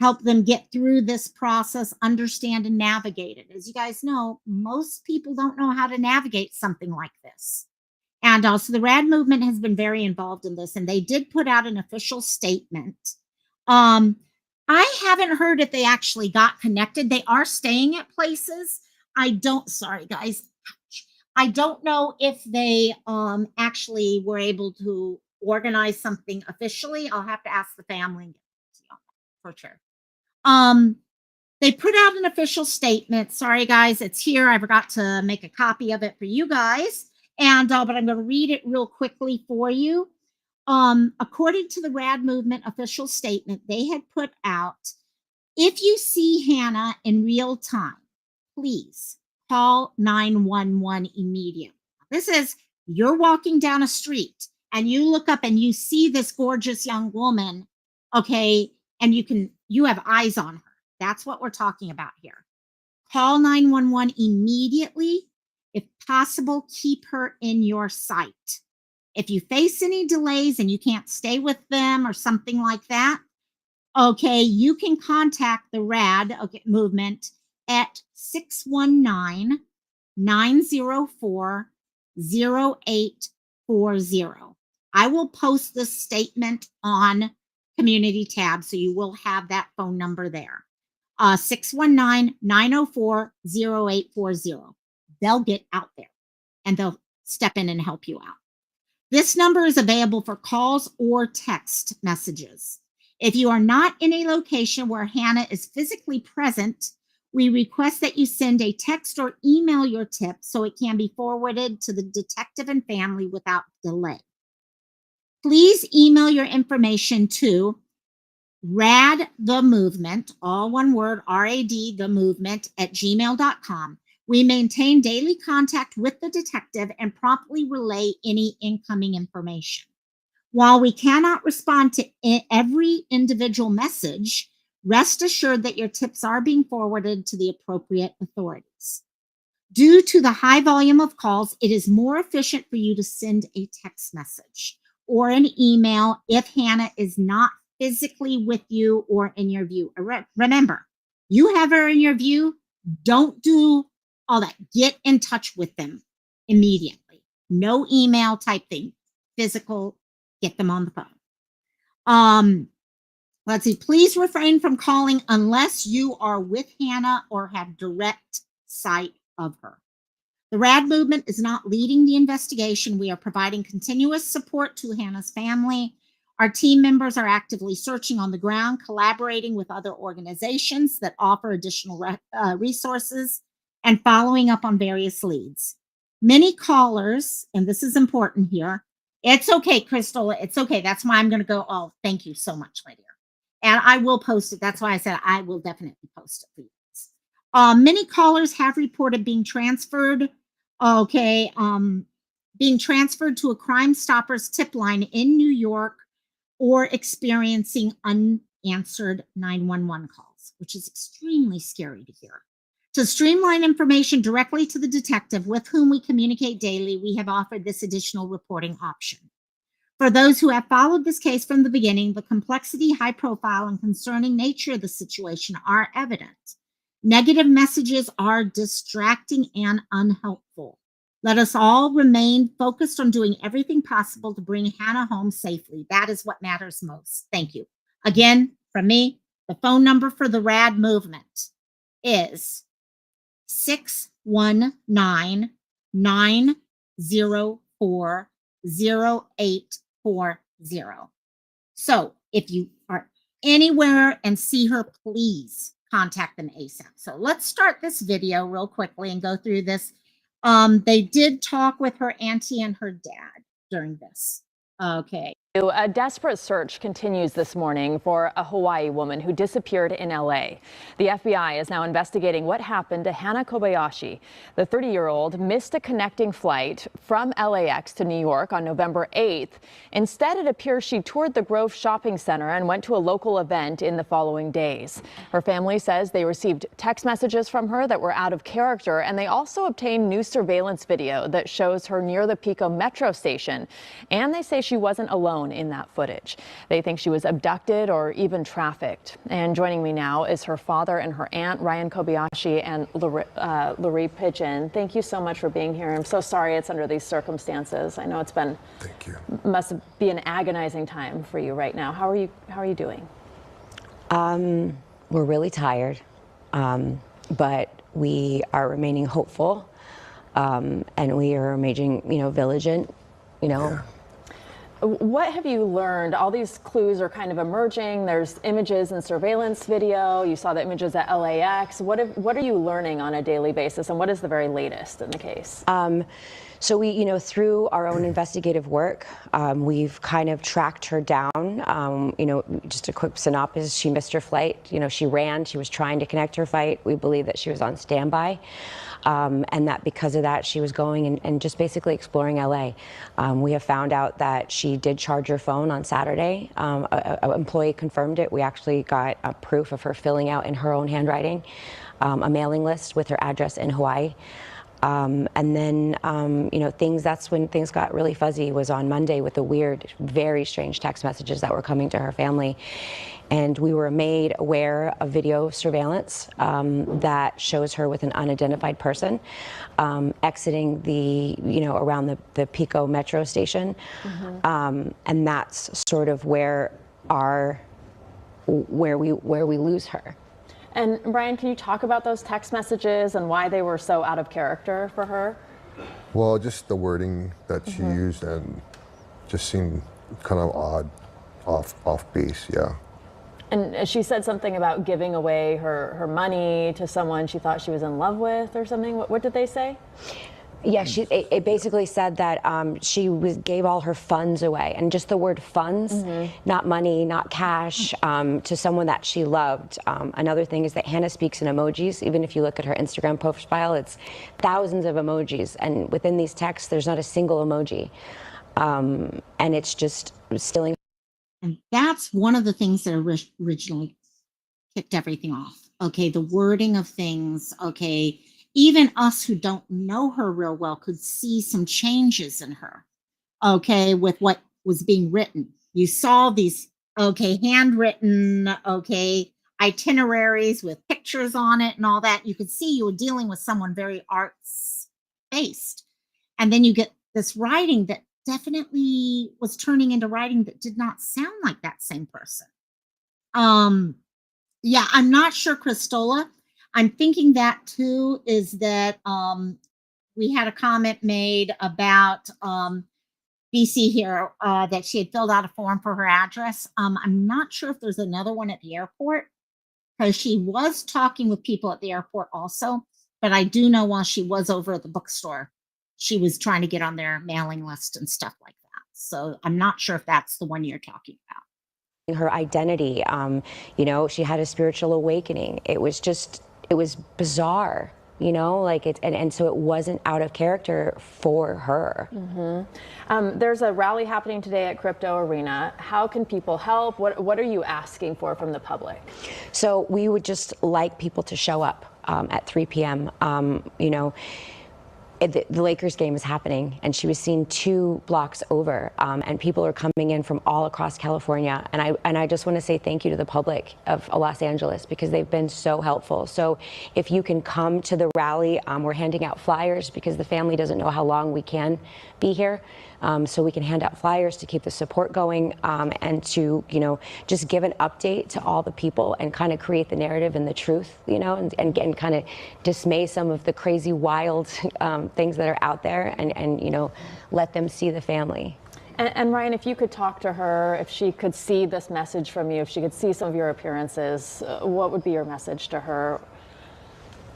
help them get through this process, understand and navigate it. As you guys know, most people don't know how to navigate something like this. And also the RAD movement has been very involved in this, and they did put out an official statement. I haven't heard if they actually got connected. They are staying at places. Sorry guys, I don't know if they actually were able to organize something officially. I'll have to ask the family for sure. They put out an official statement. Sorry guys, it's here. I forgot to make a copy of it for you guys. And but I'm going to read it real quickly for you. According to the RAD movement official statement, they had put out, if you see Hannah in real time, please call 911 immediately. This is, you're walking down a street and you look up and you see this gorgeous young woman, okay, and you have eyes on her. That's what we're talking about here. Call 911 immediately. If possible, keep her in your sight. If you face any delays and you can't stay with them or something like that, okay, you can contact the RAD movement at 619-904-0840. I will post this statement on community tab, so you will have that phone number there. 619-904-0840. They'll get out there. and they'll step in and help you out. This number is available for calls or text messages. If you are not in a location where Hannah is physically present, we request that you send a text or email your tip so it can be forwarded to the detective and family without delay. Please email your information to radthemovement, all one word, R-A-D, the movement, @gmail.com. We maintain daily contact with the detective and promptly relay any incoming information. While we cannot respond to every individual message, rest assured that your tips are being forwarded to the appropriate authorities. Due to the high volume of calls, it is more efficient for you to send a text message or an email if Hannah is not physically with you or in your view. Remember, you have her in your view. Don't do all that. Get in touch with them immediately. No email type thing. Physical, get them on the phone. Let's see. Please refrain from calling unless you are with Hannah or have direct sight of her. The RAD movement is not leading the investigation. We are providing continuous support to Hannah's family. Our team members are actively searching on the ground, collaborating with other organizations that offer additional resources, and following up on various leads. Many callers, and this is important here. It's okay, Crystal. It's okay. That's why I'm going to go. Oh, thank you so much, my dear. And I will post it. That's why I said I will definitely post it for you. Many callers have reported being transferred. Okay. Being transferred to a Crime Stoppers tip line in New York or experiencing unanswered 911 calls, which is extremely scary to hear. To streamline information directly to the detective with whom we communicate daily, we have offered this additional reporting option. For those who have followed this case from the beginning, the complexity, high profile, and concerning nature of the situation are evident. Negative messages are distracting and unhelpful. Let us all remain focused on doing everything possible to bring Hannah home safely. That is what matters most. Thank you. Again, from me, the phone number for the RAD movement is 619-904-0840. So if you are anywhere and see her, please contact them ASAP. So let's start this video real quickly and go through this. They did talk with her auntie and her dad during this. Okay. A desperate search continues this morning for a Hawaii woman who disappeared in LA. The FBI is now investigating what happened to Hannah Kobayashi. The 30-year-old missed a connecting flight from LAX to New York on November 8th. Instead, it appears she toured the Grove Shopping Center and went to a local event in the following days. Her family says they received text messages from her that were out of character, and they also obtained new surveillance video that shows her near the Pico metro station. And they say she wasn't alone in that footage. They think she was abducted or even trafficked. And joining me now is her father and her aunt, Ryan Kobayashi and Lurie Pigeon. Thank you so much for being here. I'm so sorry it's under these circumstances. I know it's been, thank you. Must be an agonizing time for you right now. How are you doing? We're really tired, but we are remaining hopeful, and we are remaining, vigilant, Yeah. What have you learned? All these clues are kind of emerging. There's images and surveillance video. You saw the images at LAX. What are you learning on a daily basis, and what is the very latest in the case? So we, through our own investigative work, we've kind of tracked her down. Just a quick synopsis, she missed her flight. She ran, she was trying to connect her flight. We believe that she was on standby. And that because of that, she was going and just basically exploring LA. We have found out that she did charge her phone on Saturday. An employee confirmed it. We actually got proof of her filling out in her own handwriting a mailing list with her address in Hawaii. And then, that's when things got really fuzzy, was on Monday with the weird, very strange text messages that were coming to her family. And we were made aware of video surveillance that shows her with an unidentified person exiting the, around the Pico metro station. Mm-hmm. And that's sort of where we lose her. And Brian, can you talk about those text messages and why they were so out of character for her? Well, just the wording that she used and just seemed kind of odd, off base, yeah. And she said something about giving away her money to someone she thought she was in love with or something. What did they say? Yeah, it basically said that she gave all her funds away, and just the word funds, not money, not cash, to someone that she loved. Another thing is that Hannah speaks in emojis. Even if you look at her Instagram profile, it's thousands of emojis, and within these texts, there's not a single emoji, and it's just stealing. And that's one of the things that originally kicked everything off. Okay, the wording of things. Okay, even us who don't know her real well could see some changes in her. Okay, with what was being written. You saw these, okay, handwritten, okay, itineraries with pictures on it and all that. You could see you were dealing with someone very arts based. And then you get this writing that definitely was turning into writing that did not sound like that same person. Yeah, I'm not sure, Christola. I'm thinking that too is that we had a comment made about BC here that she had filled out a form for her address. I'm not sure if there's another one at the airport because she was talking with people at the airport also. But I do know while she was over at the bookstore, she was trying to get on their mailing list and stuff like that. So I'm not sure if that's the one you're talking about. Her identity, you know, she had a spiritual awakening. It was bizarre, you know, like and so it wasn't out of character for her. There's a rally happening today at Crypto Arena. How can people help? What are you asking for from the public? So we would just like people to show up at 3 p.m. You know, the Lakers game is happening, and she was seen 2 blocks over, and people are coming in from all across California. And I just want to say thank you to the public of Los Angeles because they've been so helpful. So if you can come to the rally, we're handing out flyers because the family doesn't know how long we can be here. So we can hand out flyers to keep the support going, and to, you know, just give an update to all the people and kind of create the narrative and the truth, you know, and kind of dismay some of the crazy, wild things that are out there, and you know, let them see the family. And Ryan, if you could talk to her, if she could see this message from you, if she could see some of your appearances, what would be your message to her?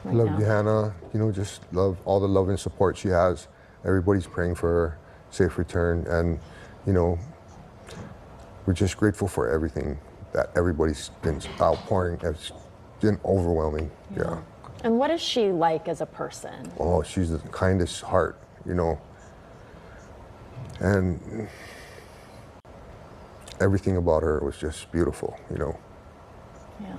Love you, Hannah. You know, just love all the love and support she has. Everybody's praying for her safe return, and you know, we're just grateful for everything that everybody's been outpouring. It's been overwhelming. Yeah. And what is she like as a person? Oh, she's the kindest heart, you know, and everything about her was just beautiful, you know. Yeah.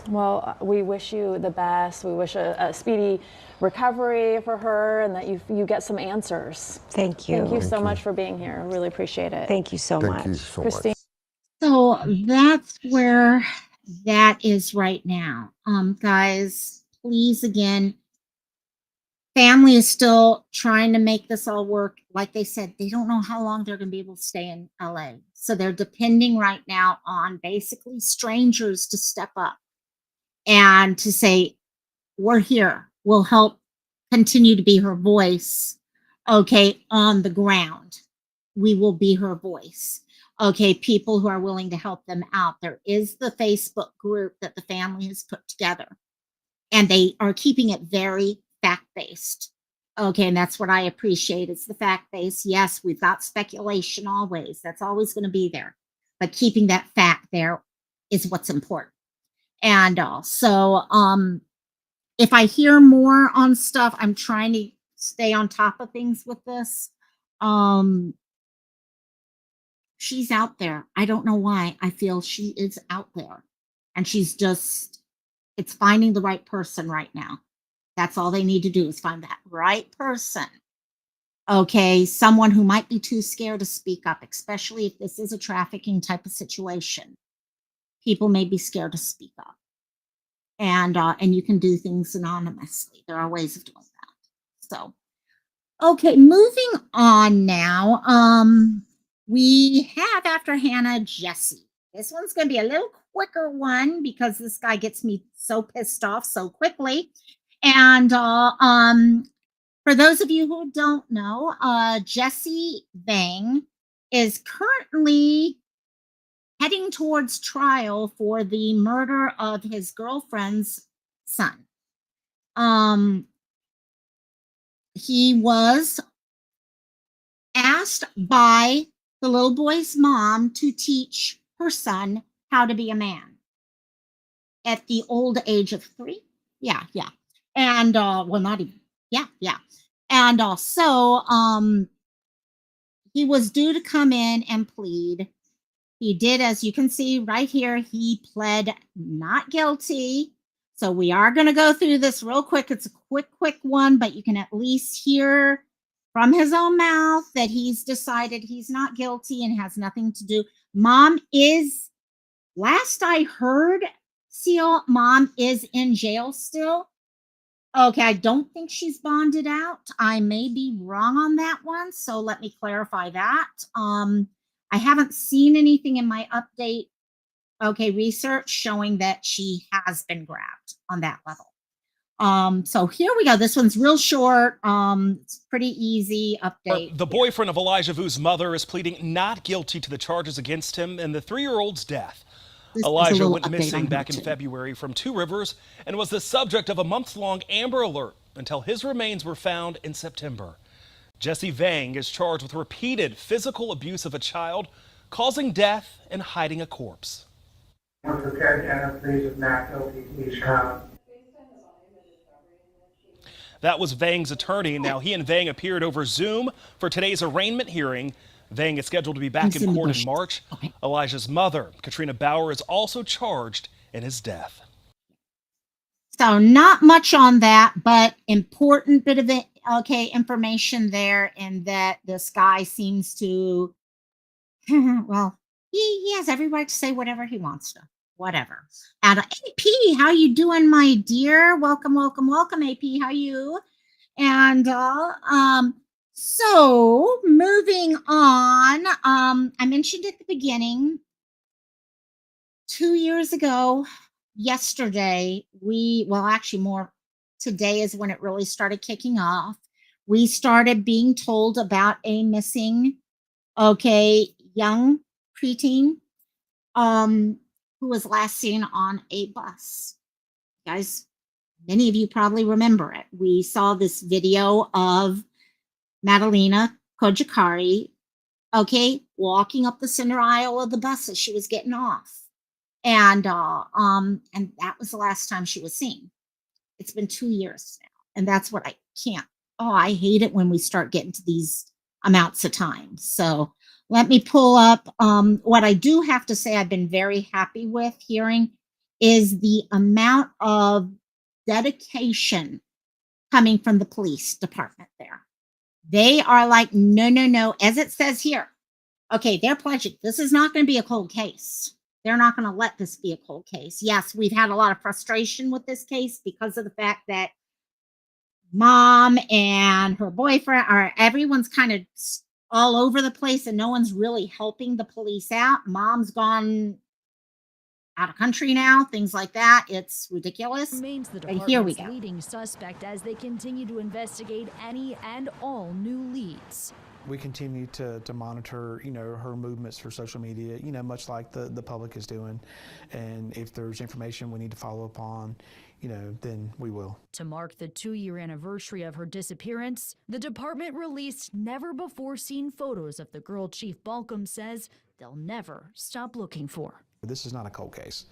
Well, we wish you the best. We wish a speedy recovery for her, and that you get some answers. Thank you. Thank you so much for being here. I really appreciate it. Thank you so much. Thank you so Christine. much. So that's where that is right now. Guys, please, again, family is still trying to make this all work. Like they said, they don't know how long they're going to be able to stay in LA. So they're depending right now on basically strangers to step up and to say, we're here. We'll help continue to be her voice, okay, on the ground. We will be her voice. Okay, people who are willing to help them out. There is the Facebook group that the family has put together, and they are keeping it very fact-based. Okay, and that's what I appreciate. It's the fact-based. Yes, we've got speculation always. That's always going to be there. But keeping that fact there is what's important. And so if I hear more on stuff, I'm trying to stay on top of things with this. She's out there. I don't know why. I feel she is out there. And she's just, it's finding the right person right now. That's all they need to do is find that right person. Okay, someone who might be too scared to speak up, especially if this is a trafficking type of situation. People may be scared to speak up. And you can do things anonymously. There are ways of doing that. So, okay, moving on now. We have after Hannah, Jesse. This one's going to be a little quicker one because this guy gets me so pissed off so quickly. And For those of you who don't know, Jesse Vang is currently heading towards trial for the murder of his girlfriend's son. He was asked by the little boy's mom to teach her son how to be a man at the old age of 3. Yeah. And well, not even. Yeah. And he was due to come in and plead. He did, as you can see right here, he pled not guilty. So we are going to go through this real quick. It's a quick one, but you can at least hear from his own mouth that he's decided he's not guilty and has nothing to do. Mom is, last I heard, Seal, mom is in jail still. Okay, I don't think she's bonded out. I may be wrong on that one, so let me clarify that. I haven't seen anything in my update, research showing that she has been grabbed on that level. So here we go. This one's real short. It's pretty easy update. The boyfriend of Elijah Vu's mother is pleading not guilty to the charges against him in the 3-year-old's death. Elijah went missing back in February from Two Rivers and was the subject of a month-long Amber Alert until his remains were found in September. Jesse Vang is charged with repeated physical abuse of a child, causing death, and hiding a corpse. That was Vang's attorney. Now, he and Vang appeared over Zoom for today's arraignment hearing. Vang is scheduled to be back in court in March. Elijah's mother, Katrina Bauer, is also charged in his death. So not much on that, but important bit of it, information there, and that this guy seems to, well, he has every right to say whatever he wants to, whatever. And AP, how you doing, my dear? Welcome, AP. How you? And so moving on, I mentioned at the beginning, 2 years ago, yesterday, today is when it really started kicking off. We started being told about a missing, young preteen, who was last seen on a bus. Guys, many of you probably remember it. We saw this video of Madalina Cojacari, walking up the center aisle of the bus as she was getting off. And that was the last time she was seen. It's been 2 years now. And that's what I can't. I hate it when we start getting to these amounts of time. So let me pull up what I do have to say I've been very happy with hearing is the amount of dedication coming from the police department there. They are like, no, as it says here. They're pledging. This is not going to be a cold case. They're not going to let this be a cold case. Yes, we've had a lot of frustration with this case because of the fact that mom and her boyfriend everyone's kind of all over the place and no one's really helping the police out. Mom's gone out of country now, things like that. It's ridiculous. Remains the And here we department's go. leading suspect as they continue to investigate any and all new leads. We continue to monitor, her movements for social media, much like the public is doing. And if there's information we need to follow up on, then we will. To mark the 2-year anniversary of her disappearance, the department released never-before-seen photos of the girl Chief Balcom says they'll never stop looking for. This is not a cold case.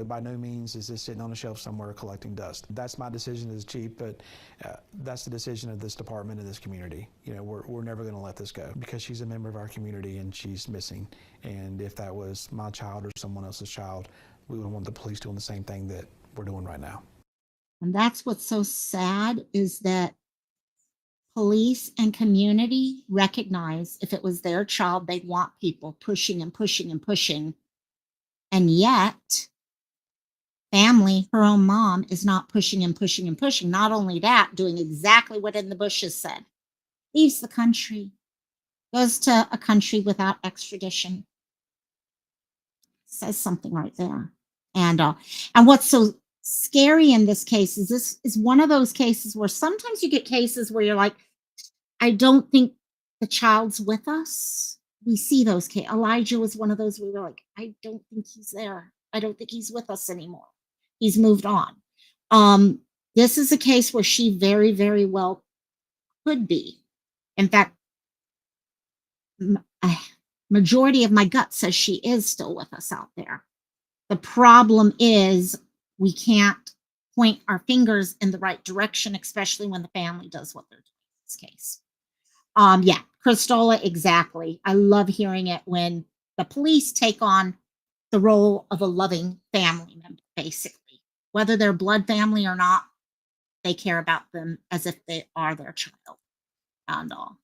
By no means is this sitting on a shelf somewhere collecting dust. That's my decision as chief, but that's the decision of this department and this community. We're never going to let this go because she's a member of our community and she's missing. And if that was my child or someone else's child, we would want the police doing the same thing that we're doing right now. And that's what's so sad is that police and community recognize if it was their child, they'd want people pushing and pushing and pushing. And yet, family, her own mom, is not pushing and pushing and pushing. Not only that, doing exactly what In the Bushes said. Leaves the country, goes to a country without extradition. Says something right there. And what's so scary in this case is this is one of those cases where sometimes you get cases where you're like, I don't think the child's with us. We see those cases. Elijah was one of those where we're like, I don't think he's there. I don't think he's with us anymore. He's moved on. This is a case where she very, very well could be. In fact, a majority of my gut says she is still with us out there. The problem is we can't point our fingers in the right direction, especially when the family does what they're doing in this case. Yeah, Kristola, exactly. I love hearing it when the police take on the role of a loving family member, basically. Whether they're blood family or not, they care about them as if they are their child and all.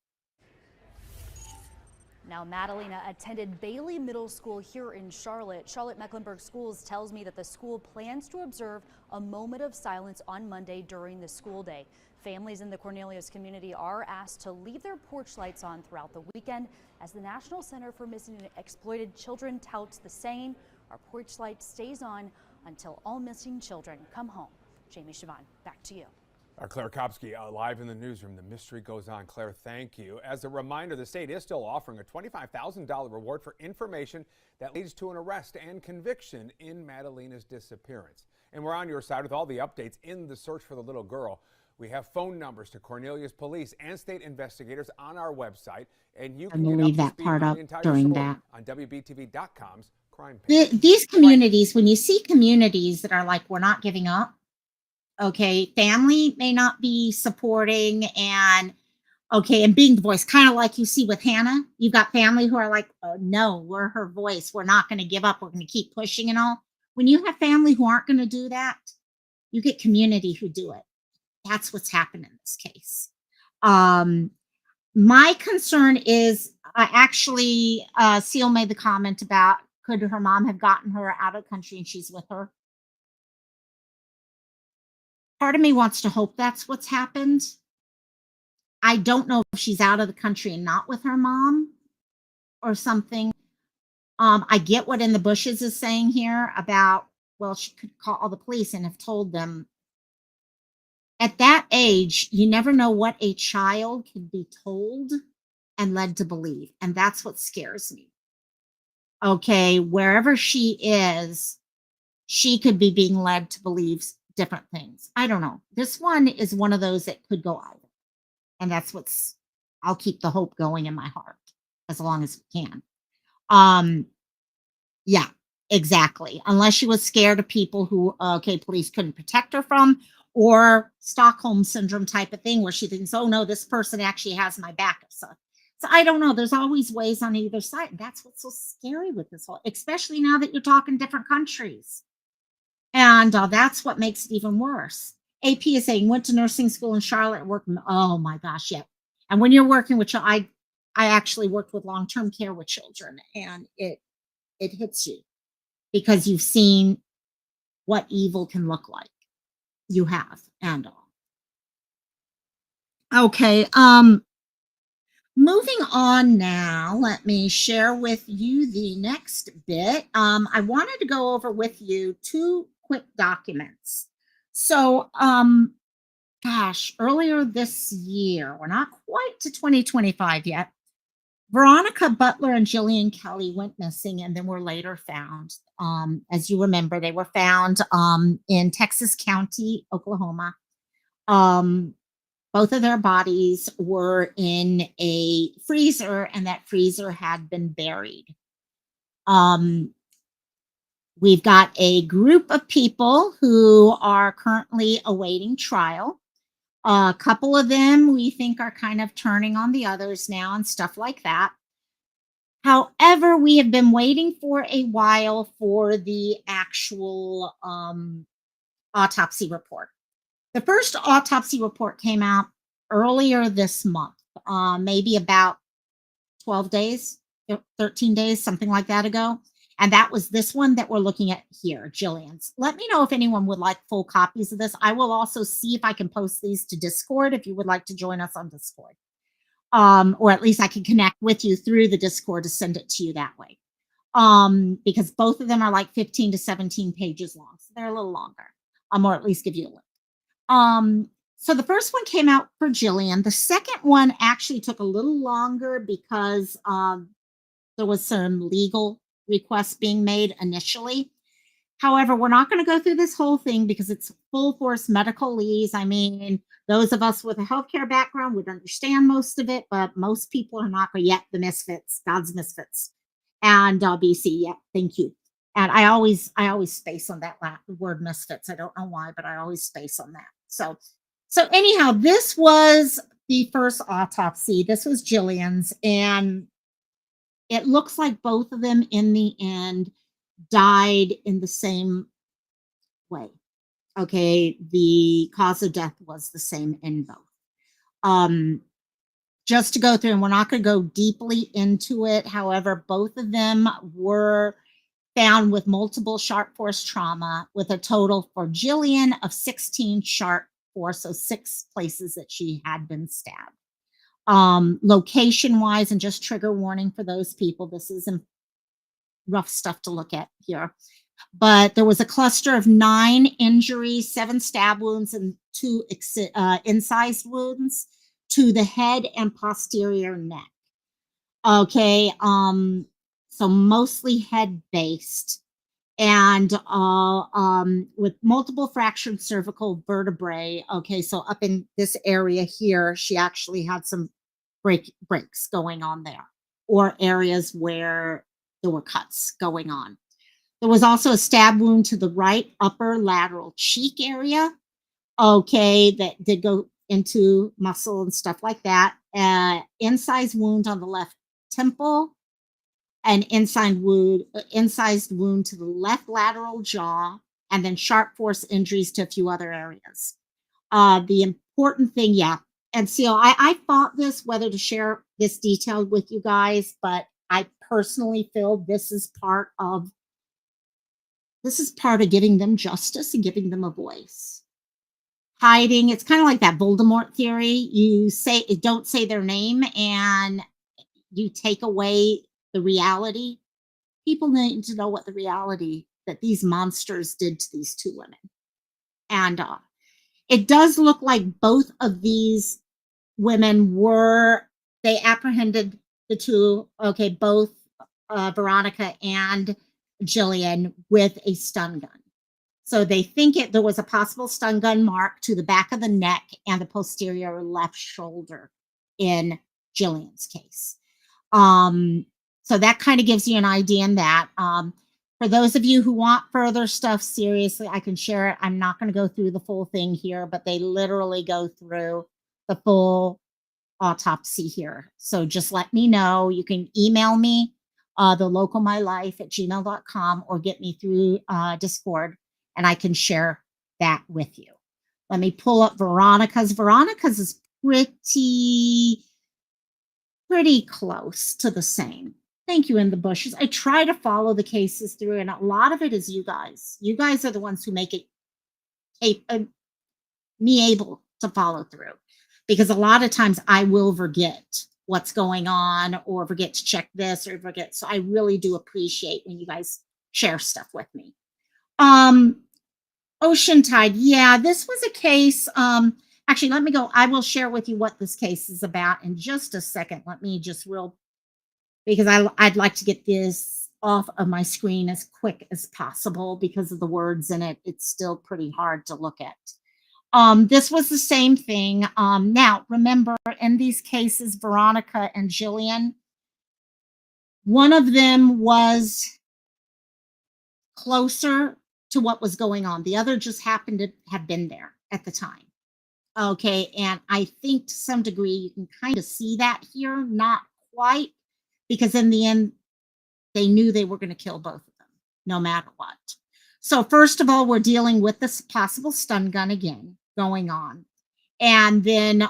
Now, Madalina attended Bailey Middle School here in Charlotte. Charlotte Mecklenburg Schools tells me that the school plans to observe a moment of silence on Monday during the school day. Families in the Cornelius community are asked to leave their porch lights on throughout the weekend as the National Center for Missing and Exploited Children touts the saying, our porch light stays on until all missing children come home. Jamie Siobhan, back to you. Claire Kopsky live in the newsroom. The mystery goes on. Claire, thank you. As a reminder, the state is still offering a $25,000 reward for information that leads to an arrest and conviction in Madalina's disappearance. And we're on your side with all the updates in the search for the little girl. We have phone numbers to Cornelius police and state investigators on our website, and you can leave that part up during that on WBTV.com's crime page. These communities, when you see communities that are like, we're not giving up, okay, family may not be supporting and being the voice, kind of like you see with Hannah. You've got family who are like, oh, no, we're her voice. We're not going to give up. We're going to keep pushing and all. When you have family who aren't going to do that, you get community who do it. That's what's happened in this case. My concern is, Seal made the comment about, could her mom have gotten her out of the country and she's with her? Part of me wants to hope that's what's happened. I don't know if she's out of the country and not with her mom or something. I get what In the Bushes is saying here about, well, she could call the police and have told them. At that age, you never know what a child can be told and led to believe. And that's what scares me. Okay, wherever she is, she could be being led to believe different things. I don't know. This one is one of those that could go either. And that's I'll keep the hope going in my heart as long as we can. Yeah, exactly. Unless she was scared of people who, police couldn't protect her from, or Stockholm syndrome type of thing where she thinks, oh no, this person actually has my back. So I don't know. There's always ways on either side. And that's what's so scary with this whole, especially now that you're talking different countries. And that's what makes it even worse. AP is saying, went to nursing school in Charlotte, worked. Oh my gosh, yeah. And when you're working with children, I actually worked with long-term care with children, and it hits you because you've seen what evil can look like. You have, and all. Okay, moving on now, let me share with you the next bit. I wanted to go over with you two quick documents. So, earlier this year, we're not quite to 2025 yet, Veronica, Butler, and Jilian Kelley went missing and then were later found. As you remember, they were found in Texas County, Oklahoma. Both of their bodies were in a freezer, and that freezer had been buried. We've got a group of people who are currently awaiting trial. A couple of them we think are kind of turning on the others now and stuff like that. However, we have been waiting for a while for the actual autopsy report. The first autopsy report came out earlier this month, maybe about 12 days, 13 days, something like that ago. And that was this one that we're looking at here, Jillian's. Let me know if anyone would like full copies of this. I will also see if I can post these to Discord if you would like to join us on Discord. Or at least I can connect with you through the Discord to send it to you that way. Because both of them are like 15 to 17 pages long, so they're a little longer. or at least give you a link. So the first one came out for Jilian. The second one actually took a little longer because there was some legal requests being made initially. However, we're not going to go through this whole thing because it's full force medical leaves. I mean, those of us with a healthcare background would understand most of it, but most people are not yet the misfits, God's misfits. And BC, yeah, thank you. And I always space on that word misfits. I don't know why, but I always space on that. So anyhow, this was the first autopsy. This was Jilian's, and it looks like both of them in the end died in the same way. Okay, the cause of death was the same in both. Just to go through, and we're not going to go deeply into it. However, both of them were found with multiple sharp force trauma, with a total for Jilian of 16 sharp force, so 6 places that she had been stabbed. Location wise, and just trigger warning for those people, this is rough stuff to look at here. But there was a cluster of 9 injuries, 7 stab wounds, and 2 incised wounds to the head and posterior neck. Okay, so mostly head based, and with multiple fractured cervical vertebrae. Okay, so up in this area here, she actually had some breaks going on there, or areas where there were cuts going on. There was also a stab wound to the right upper lateral cheek area. Okay, that did go into muscle and stuff like that. Incised wound on the left temple, an incised wound to the left lateral jaw, and then sharp force injuries to a few other areas. The important thing, yeah, and so I fought this whether to share this detail with you guys, but I personally feel this is part of giving them justice and giving them a voice. Hiding, it's kind of like that Voldemort theory. You don't say their name, and you take away the reality. People need to know what the reality that these monsters did to these 2 women. And it does look like both of these women they apprehended the 2, okay, both Veronica and Jilian, with a stun gun. So they think there was a possible stun gun mark to the back of the neck and the posterior left shoulder in Jilian's case. So that kind of gives you an idea in that. For those of you who want further stuff, seriously, I can share it. I'm not going to go through the full thing here, but they literally go through the full autopsy here. So just let me know. You can email me, thelocalmylife@gmail.com, or get me through Discord, and I can share that with you. Let me pull up Veronica's. Veronica's is pretty close to the same. Thank you, In the Bushes. I try to follow the cases through, and a lot of it is you guys. You guys are the ones who make it me able to follow through, because a lot of times I will forget what's going on, or forget to check this, or forget. So I really do appreciate when you guys share stuff with me. Ocean Tide. Yeah, this was a case. Actually, let me go. I will share with you what this case is about in just a second. Let me just because I'd like to get this off of my screen as quick as possible because of the words in it. It's still pretty hard to look at. This was the same thing. Now, remember, in these cases, Veronica and Jilian, one of them was closer to what was going on. The other just happened to have been there at the time. Okay, and I think to some degree you can kind of see that here, not quite, because in the end, they knew they were going to kill both of them, no matter what. So first of all, we're dealing with this possible stun gun again going on. And then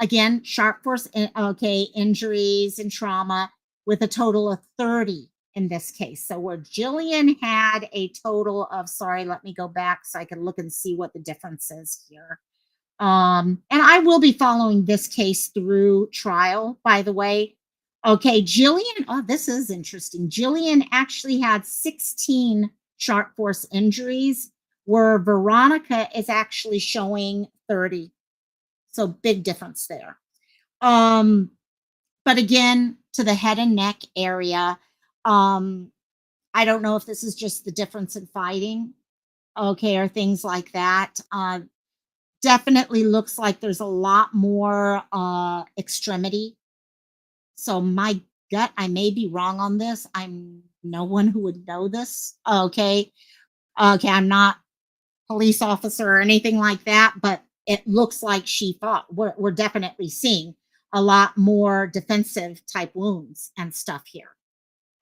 again, sharp force, injuries and trauma, with a total of 30 in this case. So where Jilian had a total of, sorry, let me go back so I can look and see what the difference is here. And I will be following this case through trial, by the way. Okay, Jilian, oh, this is interesting. Jilian actually had 16 sharp force injuries, where Veronica is actually showing 30. So big difference there. But again, to the head and neck area, I don't know if this is just the difference in fighting, okay, or things like that. Definitely looks like there's a lot more extremity. So my gut, I may be wrong on this. I'm no one who would know this. Okay. Okay, I'm not police officer or anything like that, but it looks like she fought. We're definitely seeing a lot more defensive type wounds and stuff here.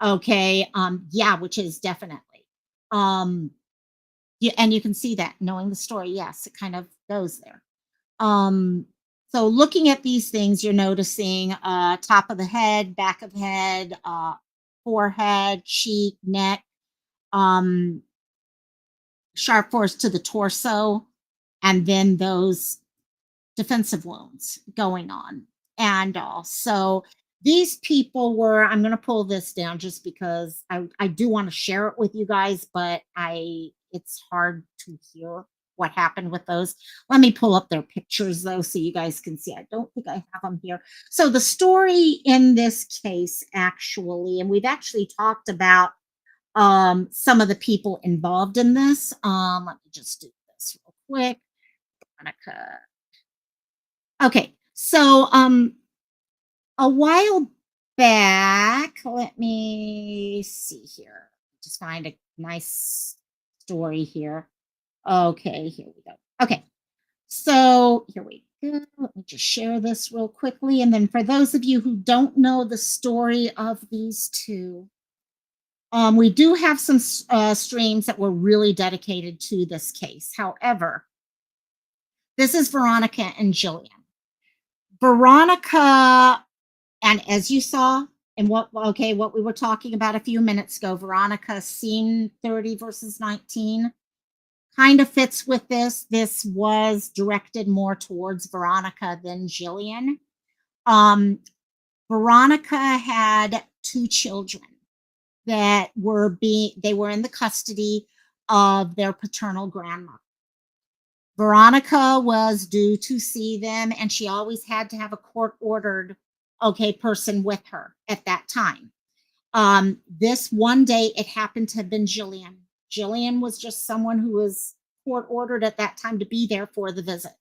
Okay, yeah, which is definitely. Yeah, and you can see that knowing the story. Yes, it kind of goes there. Um, so looking at these things, you're noticing top of the head, back of the head, forehead, cheek, neck, um, sharp force to the torso, and then those defensive wounds going on. And also, these people were, I'm going to pull this down just because I do want to share it with you guys, but it's hard to hear what happened with those. Let me pull up their pictures though, so you guys can see. I don't think I have them here. So the story in this case, actually, and we've actually talked about some of the people involved in this. Let me just do this real quick. Veronica. Okay, so a while back, let me see here. Just find a nice story here. Okay, here we go. Okay, so here we go. Let me just share this real quickly. And then for those of you who don't know the story of these two, we do have some streams that were really dedicated to this case. However, this is Veronica and Jilian. Veronica, and as you saw in what we were talking about a few minutes ago, Veronica scene 30 versus 19 kind of fits with this. This was directed more towards Veronica than Jilian. Veronica had two children that were in the custody of their paternal grandmother. Veronica was due to see them, and she always had to have a court-ordered, person with her at that time. This one day, it happened to have been Jilian. Jilian was just someone who was court-ordered at that time to be there for the visit.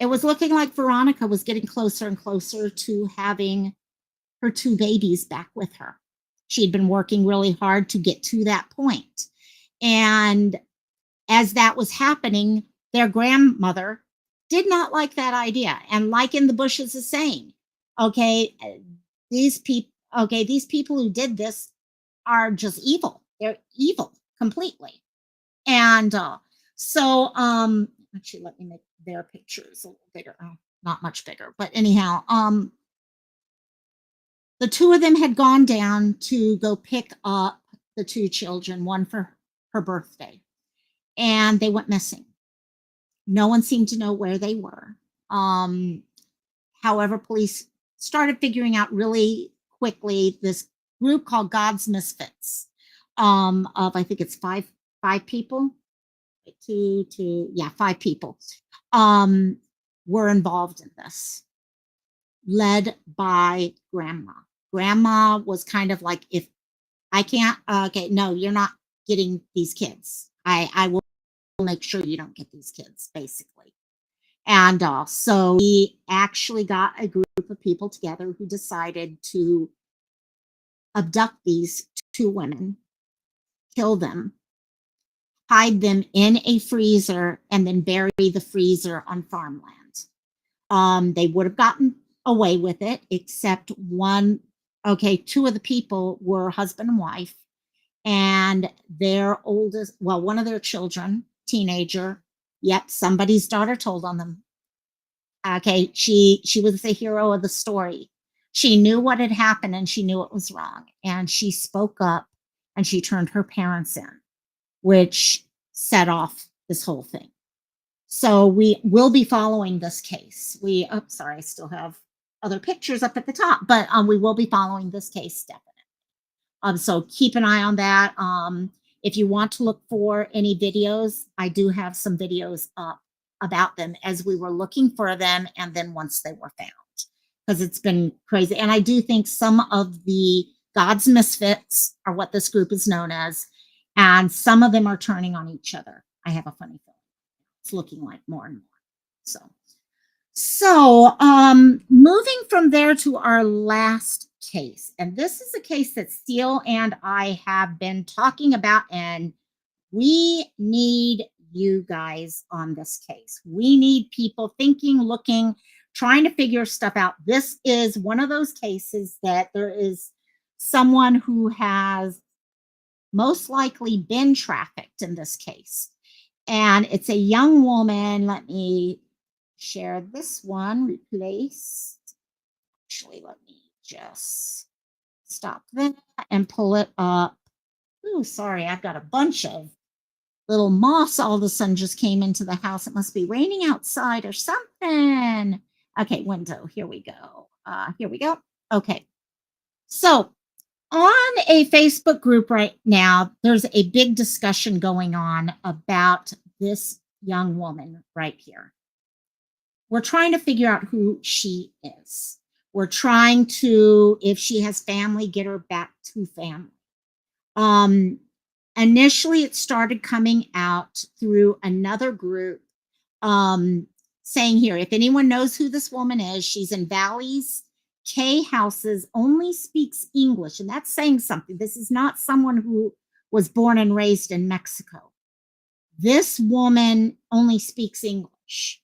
It was looking like Veronica was getting closer and closer to having her two babies back with her. She'd been working really hard to get to that point. And as that was happening, their grandmother did not like that idea. And like in the Bushes is saying, these people who did this are just evil. They're evil completely. And actually, let me make their pictures a little bigger. Oh, not much bigger, but anyhow, the two of them had gone down to go pick up the two children, one for her birthday, and they went missing. No one seemed to know where they were. However, police started figuring out really quickly this group called God's Misfits of, I think it's five people, five people were involved in this, led by Grandma. Grandma was kind of like, if I can't, no, you're not getting these kids. I will make sure you don't get these kids, basically. And so we actually got a group of people together who decided to abduct these two women, kill them, hide them in a freezer, and then bury the freezer on farmland. They would have gotten away with it, except two of the people were husband and wife, and their oldest, one of their children, teenager, somebody's daughter told on them. She was the hero of the story. She knew what had happened and she knew it was wrong, and she spoke up and she turned her parents in, which set off this whole thing. So we will be following this case. I still have other pictures up at the top, but we will be following this case definitely. So keep an eye on that. If you want to look for any videos, I do have some videos up about them as we were looking for them and then once they were found, because it's been crazy. And I do think some of the God's misfits are what this group is known as, and some of them are turning on each other. I have a funny feeling it's looking like more and more. So moving from there to our last case, and this is a case that Steele and I have been talking about, and we need you guys on this case. We need people thinking, looking, trying to figure stuff out. This is one of those cases that there is someone who has most likely been trafficked in this case. And it's a young woman. Let me share this one, replace. Actually, let me just stop that and pull it up. Oh, sorry, I've got a bunch of little moths all of a sudden just came into the house. It must be raining outside or something. Okay, window, here we go. Here we go. Okay, so on a Facebook group right now, there's a big discussion going on about this young woman right here. We're trying to figure out who she is. We're trying to, if she has family, get her back to family. Initially, it started coming out through another group saying here, if anyone knows who this woman is, she's in Valleys, K houses, only speaks English. And that's saying something. This is not someone who was born and raised in Mexico. This woman only speaks English.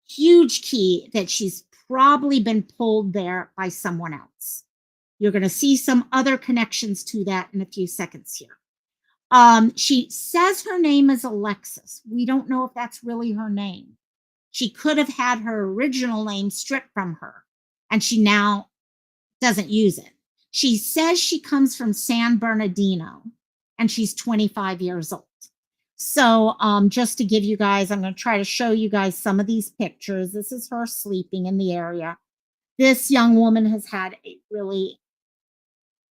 Huge key that she's probably been pulled there by someone else. You're going to see some other connections to that in a few seconds here. She says her name is Alexis. We don't know if that's really her name. She could have had her original name stripped from her, and she now doesn't use it. She says she comes from San Bernardino, and she's 25 years old. So just to give you guys, I'm going to try to show you guys some of these pictures. This is her sleeping in the area. This young woman has had a really,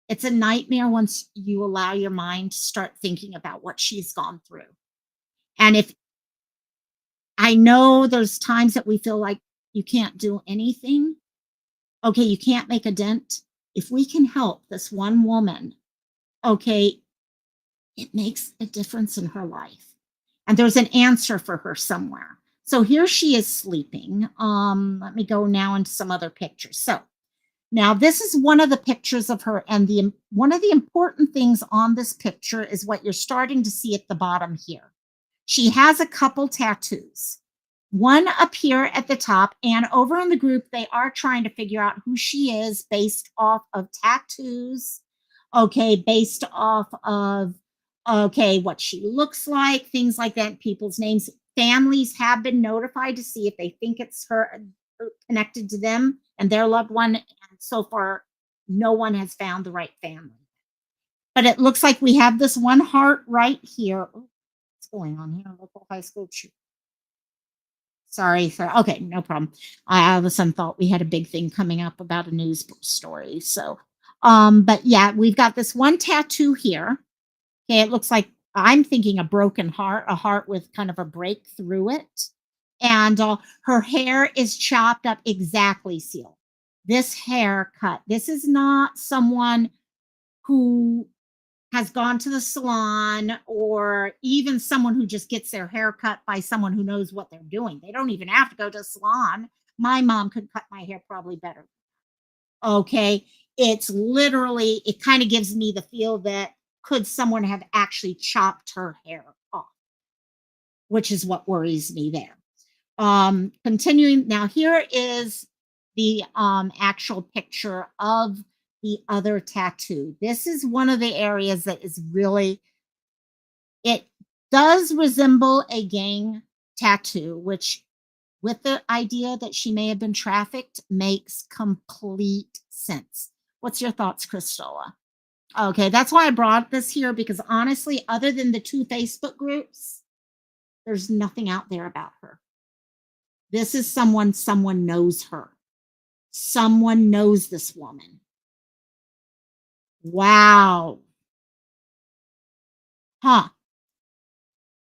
it's a nightmare once you allow your mind to start thinking about what she's gone through. And if I know there's times that we feel like you can't do anything. Okay, you can't make a dent. If we can help this one woman, okay, it makes a difference in her life. And there's an answer for her somewhere. So here she is sleeping. Let me go now into some other pictures. So now this is one of the pictures of her. And one of the important things on this picture is what you're starting to see at the bottom here. She has a couple tattoos. One up here at the top, and over in the group, they are trying to figure out who she is based off of tattoos, okay, based off of, okay, what she looks like, things like that, people's names. Families have been notified to see if they think it's her connected to them and their loved one, and so far, no one has found the right family. But it looks like we have this one heart right here. Oh, what's going on here? Local high school shooting. Sorry. Okay, no problem. I all of a sudden thought we had a big thing coming up about a news story. So, but yeah, we've got this one tattoo here. Okay, it looks like I'm thinking a broken heart, a heart with kind of a break through it. And her hair is chopped up exactly, Seal. This haircut, this is not someone who has gone to the salon or even someone who just gets their hair cut by someone who knows what they're doing. They don't even have to go to a salon. My mom could cut my hair probably better. Okay. It's literally, it kind of gives me the feel that could someone have actually chopped her hair off, which is what worries me there. Continuing, now here is the actual picture of the other tattoo. This is one of the areas that is really, it does resemble a gang tattoo, which with the idea that she may have been trafficked makes complete sense. What's your thoughts, Christola? Okay, that's why I brought this here, because honestly, other than the 2 Facebook groups, there's nothing out there about her. This is someone knows her. Someone knows this woman. Wow. Huh.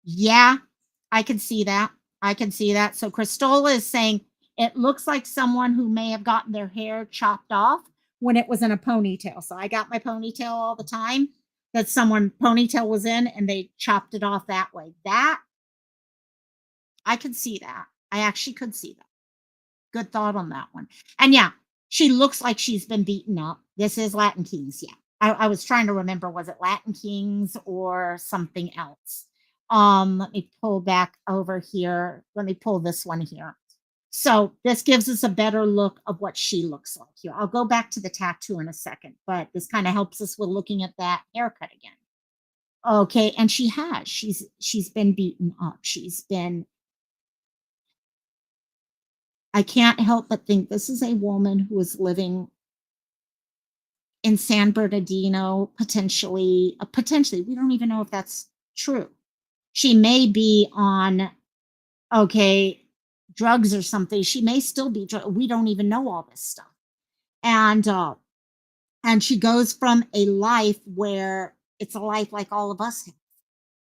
Yeah, I can see that. I can see that. So Cristola is saying it looks like someone who may have gotten their hair chopped off when it was in a ponytail. So I got my ponytail all the time that someone ponytail was in and they chopped it off that way. That I could see that. I actually could see that. Good thought on that one. And yeah, she looks like she's been beaten up. This is Latin Kings. Yeah. I was trying to remember, was it Latin Kings or something else? Let me pull back over here. Let me pull this one here. So this gives us a better look of what she looks like here. I'll go back to the tattoo in a second, but this kind of helps us with looking at that haircut again. Okay, and she has. She's been beaten up. She's been I can't help but think this is a woman who is living in San Bernardino, potentially, we don't even know if that's true. She may be on, okay, drugs or something. She may still be we don't even know all this stuff. And she goes from a life where it's a life like all of us have,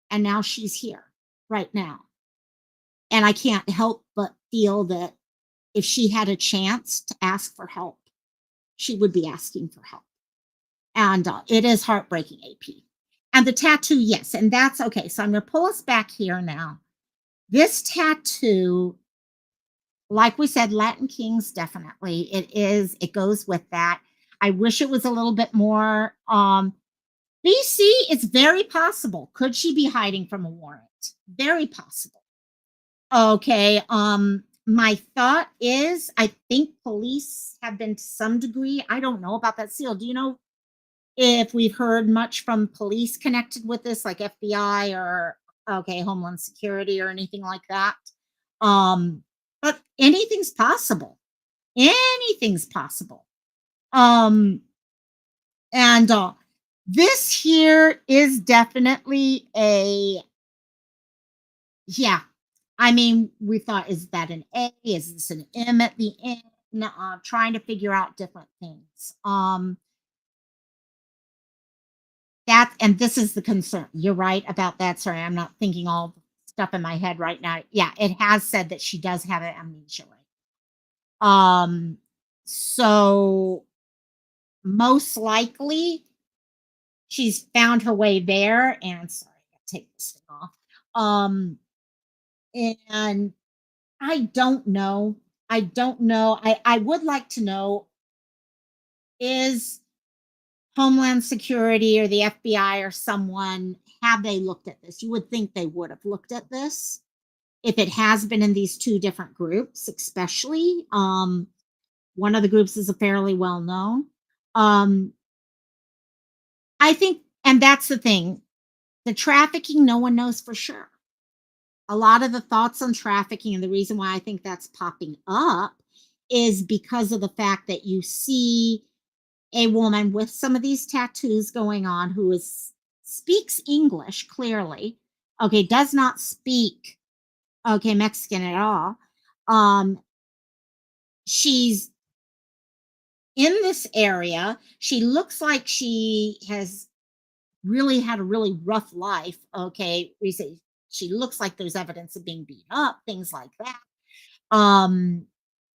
and now she's here right now. And I can't help but feel that if she had a chance to ask for help, she would be asking for help. And it is heartbreaking, AP. And the tattoo, yes, and that's okay. So I'm going to pull us back here now. This tattoo, like we said, Latin Kings, definitely. It goes with that. I wish it was a little bit more. BC, it's very possible. Could she be hiding from a warrant? Very possible. Okay. My thought is I think police have been to some degree. I don't know about that seal. Do you know if we've heard much from police connected with this, like FBI or Homeland Security or anything like that? But anything's possible. Anything's possible. And this here is definitely yeah. I mean, we thought, is that an A? Is this an M at the end? Trying to figure out different things. And this is the concern. You're right about that. Sorry, I'm not thinking all the stuff in my head right now. Yeah, it has said that she does have an amnesia, right? So most likely she's found her way there. And sorry, I gotta take this thing off. And I don't know. I don't know. I would like to know, is Homeland Security or the FBI or someone, have they looked at this? You would think they would have looked at this if it has been in these two different groups, especially. One of the groups is a fairly well known. I think, and that's the thing, the trafficking, no one knows for sure. A lot of the thoughts on trafficking, and the reason why I think that's popping up is because of the fact that you see a woman with some of these tattoos going on who speaks English clearly, does not speak Mexican at all. She's in this area. She looks like she has really had a really rough life. We say she looks like there's evidence of being beaten up, things like that.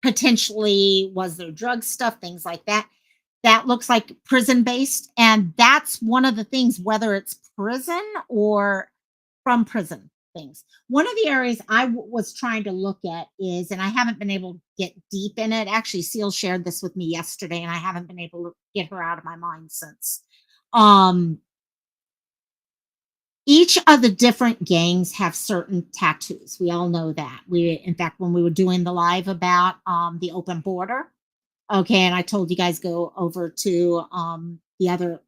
Potentially, was there drug stuff, things like that. That looks like prison based. And that's one of the things, whether it's prison or from prison things. One of the areas I was trying to look at is, and I haven't been able to get deep in it. Actually, Seal shared this with me yesterday, and I haven't been able to get her out of my mind since. Each of the different gangs have certain tattoos. We all know that. In fact, when we were doing the live about the open border, and I told you guys go over to the other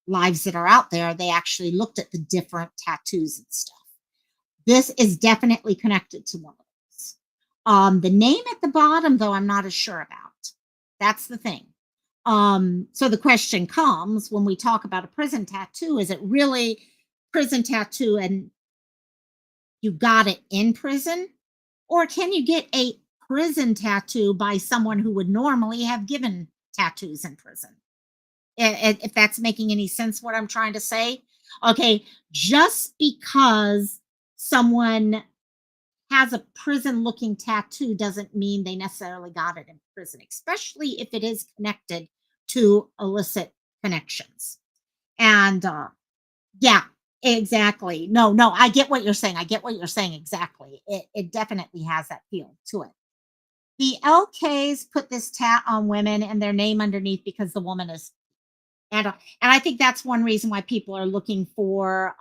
lives that are out there, they actually looked at the different tattoos and stuff. This is definitely connected to one of those. The name at the bottom, though, I'm not as sure about. That's the thing. So the question comes when we talk about a prison tattoo, is it really prison tattoo and you got it in prison? Or can you get a prison tattoo by someone who would normally have given tattoos in prison? If that's making any sense, what I'm trying to say. Okay, just because someone has a prison looking tattoo doesn't mean they necessarily got it in prison, especially if it is connected to illicit connections. And yeah, exactly. No, no, I get what you're saying. I get what you're saying exactly. It definitely has that feel to it. The LKs put this tat on women and their name underneath because the woman is, and I think that's one reason why people are looking for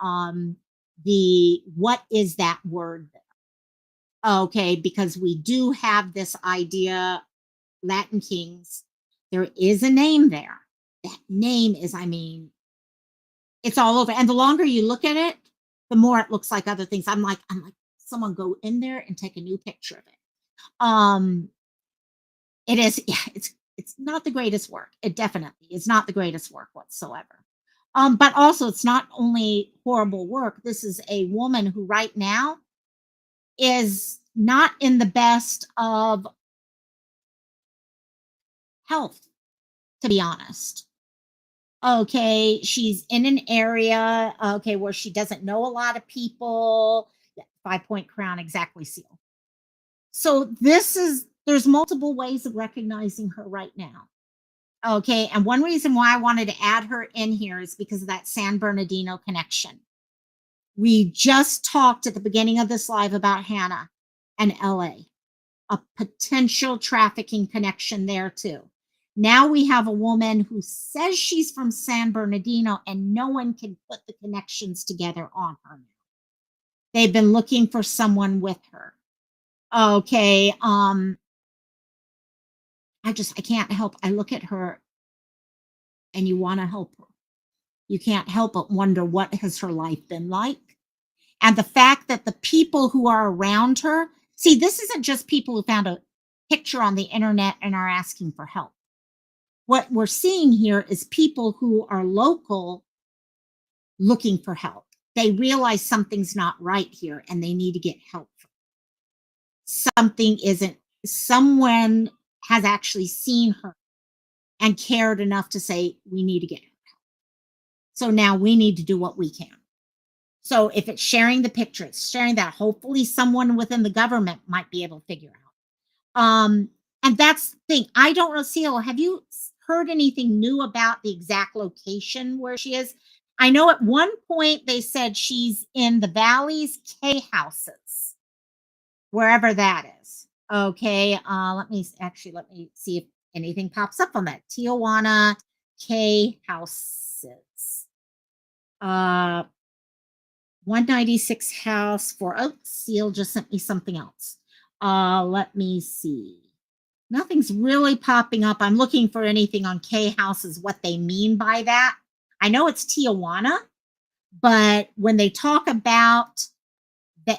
the what is that word there? Okay, because we do have this idea, Latin Kings, there is a name there. That name is, I mean, it's all over. And the longer you look at it, the more it looks like other things. I'm like, someone go in there and take a new picture of it. Um, it is, yeah, it's not the greatest work. It definitely is not the greatest work whatsoever. But also it's not only horrible work. This is a woman who right now is not in the best of health, to be honest. Okay, she's in an area, okay, where she doesn't know a lot of people. Yeah, 5-point crown, exactly, seal. So there's multiple ways of recognizing her right now. Okay, and one reason why I wanted to add her in here is because of that San Bernardino connection. We just talked at the beginning of this live about Hannah and LA, a potential trafficking connection there too. Now we have a woman who says she's from San Bernardino and no one can put the connections together on her. They've been looking for someone with her. Okay, I can't help. I look at her and you want to help her. You can't help but wonder what has her life been like. And the fact that the people who are around her, see, this isn't just people who found a picture on the internet and are asking for help. What we're seeing here is people who are local looking for help. They realize something's not right here and they need to get help. Something isn't, someone has actually seen her and cared enough to say, we need to get help. So now we need to do what we can. So if it's sharing the picture, it's sharing that. Hopefully someone within the government might be able to figure out. And that's the thing. I don't know, Cielo, have you heard anything new about the exact location where she is? I know at one point they said she's in the Valley's K houses, wherever that is. Okay, let me see if anything pops up on that. Tijuana K houses. 196 house for, oh, Seal just sent me something else. Let me see. Nothing's really popping up. I'm looking for anything on K houses, what they mean by that. I know it's Tijuana, but when they talk about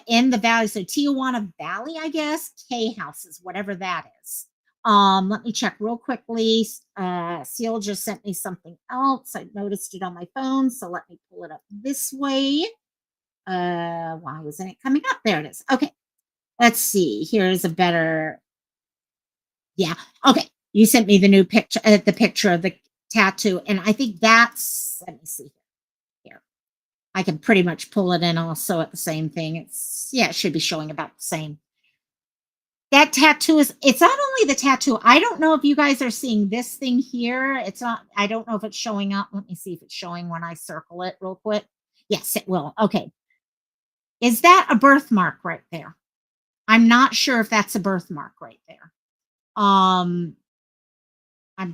in the valley, so Tijuana Valley, I guess, K houses, whatever that is. Let me check real quickly. Seal just sent me something else. I noticed it on my phone, so let me pull it up this way. Why isn't it coming up? There it is. Okay, let's see. Here's a better. Yeah. Okay. You sent me the new picture, the picture of the tattoo, and I think that's. Let me see here. I can pretty much pull it in also at the same thing. It's, yeah, it should be showing about the same. That tattoo is. It's not only the tattoo. I don't know if you guys are seeing this thing here. It's not. I don't know if it's showing up. Let me see if it's showing when I circle it real quick. Yes, it will. Okay. Is that a birthmark right there? I'm not sure if that's a birthmark right there. I'm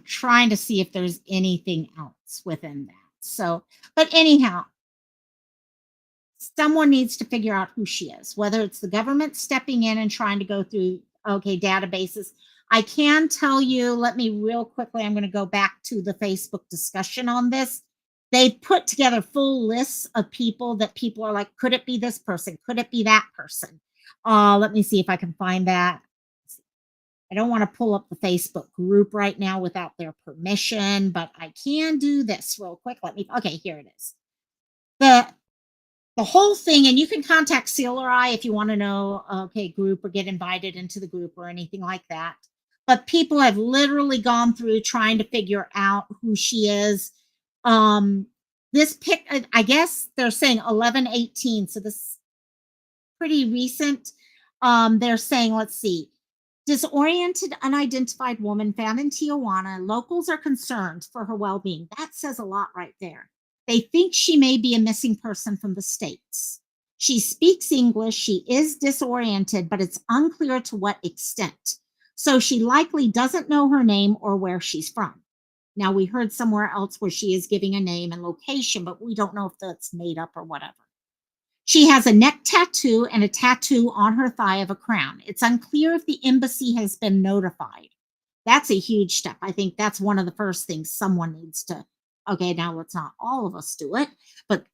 trying to see if there's anything else within that. So, but anyhow, someone needs to figure out who she is, whether it's the government stepping in and trying to go through, okay, databases. I can tell you, let me real quickly, I'm going to go back to the Facebook discussion on this. They put together full lists of people that people are like, could it be this person? Could it be that person? Let me see if I can find that. I don't want to pull up the Facebook group right now without their permission, but I can do this real quick. Okay, here it is. The whole thing, and you can contact Seal or I if you want to know, okay, group or get invited into the group or anything like that. But people have literally gone through trying to figure out who she is. This pic, I guess they're saying 11/18, so this is pretty recent. They're saying, let's see, disoriented, unidentified woman found in Tijuana. Locals are concerned for her well-being. That says a lot right there. They think she may be a missing person from the States. She speaks English. She is disoriented, but it's unclear to what extent. So she likely doesn't know her name or where she's from. Now, we heard somewhere else where she is giving a name and location, but we don't know if that's made up or whatever. She has a neck tattoo and a tattoo on her thigh of a crown. It's unclear if the embassy has been notified. That's a huge step. I think that's one of the first things someone needs to, okay, now let's not all of us do it, but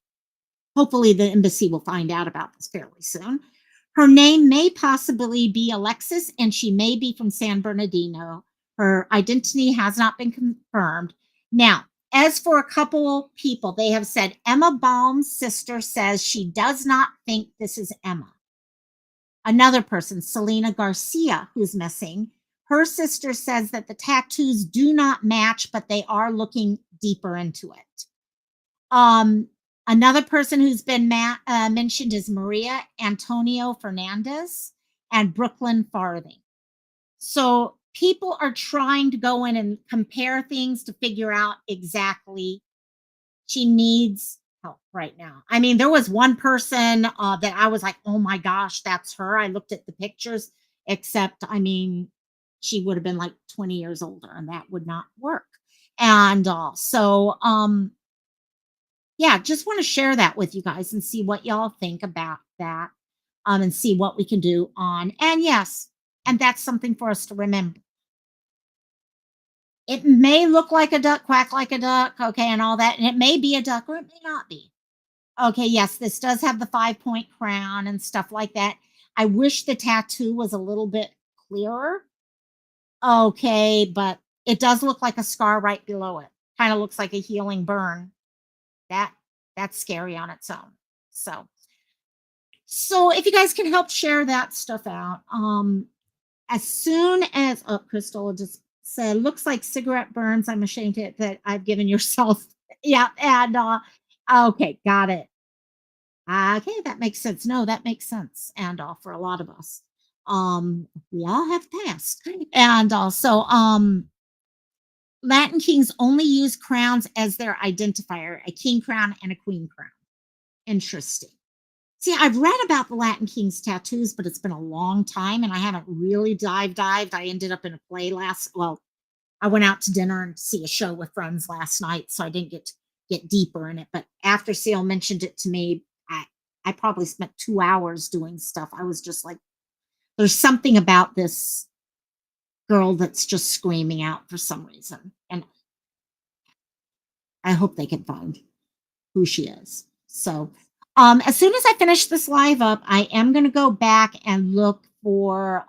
hopefully the embassy will find out about this fairly soon. Her name may possibly be Alexis, and she may be from San Bernardino. Her identity has not been confirmed. Now, as for a couple people, they have said Emma Baum's sister says she does not think this is Emma. Another person, Selena Garcia, who's missing, her sister says that the tattoos do not match, but they are looking deeper into it. Another person who's been mentioned is Maria Antonio Fernandez and Brooklyn Farthing. So people are trying to go in and compare things to figure out exactly she needs help right now. I mean, there was one person that I was like, oh my gosh, that's her. I looked at the pictures, except, I mean, she would have been like 20 years older and that would not work. And yeah, just want to share that with you guys and see what y'all think about that, and see what we can do on. And yes, and that's something for us to remember. It may look like a duck, quack like a duck, okay, and all that, and it may be a duck or it may not be. Okay, yes, this does have the 5-point crown and stuff like that. I wish the tattoo was a little bit clearer. Okay, but it does look like a scar right below it. Kind of looks like a healing burn. That's scary on its own. So if you guys can help share that stuff out, as soon as Crystal just said, looks like cigarette burns. I'm ashamed that I've given yourself. Yeah, and okay, got it. Okay, that makes sense. No, that makes sense. And for a lot of us, we all have past, and also Latin kings only use crowns as their identifier, a king crown and a queen crown. Interesting. See, I've read about the Latin kings tattoos, but it's been a long time and I haven't really dived. I ended up in a play I went out to dinner and see a show with friends last night, so I didn't get deeper in it. But after Seal mentioned it to me, I probably spent 2 hours doing stuff. I was just like, there's something about this girl that's just screaming out for some reason. And I hope they can find who she is. So as soon as I finish this live up, I am going to go back and look for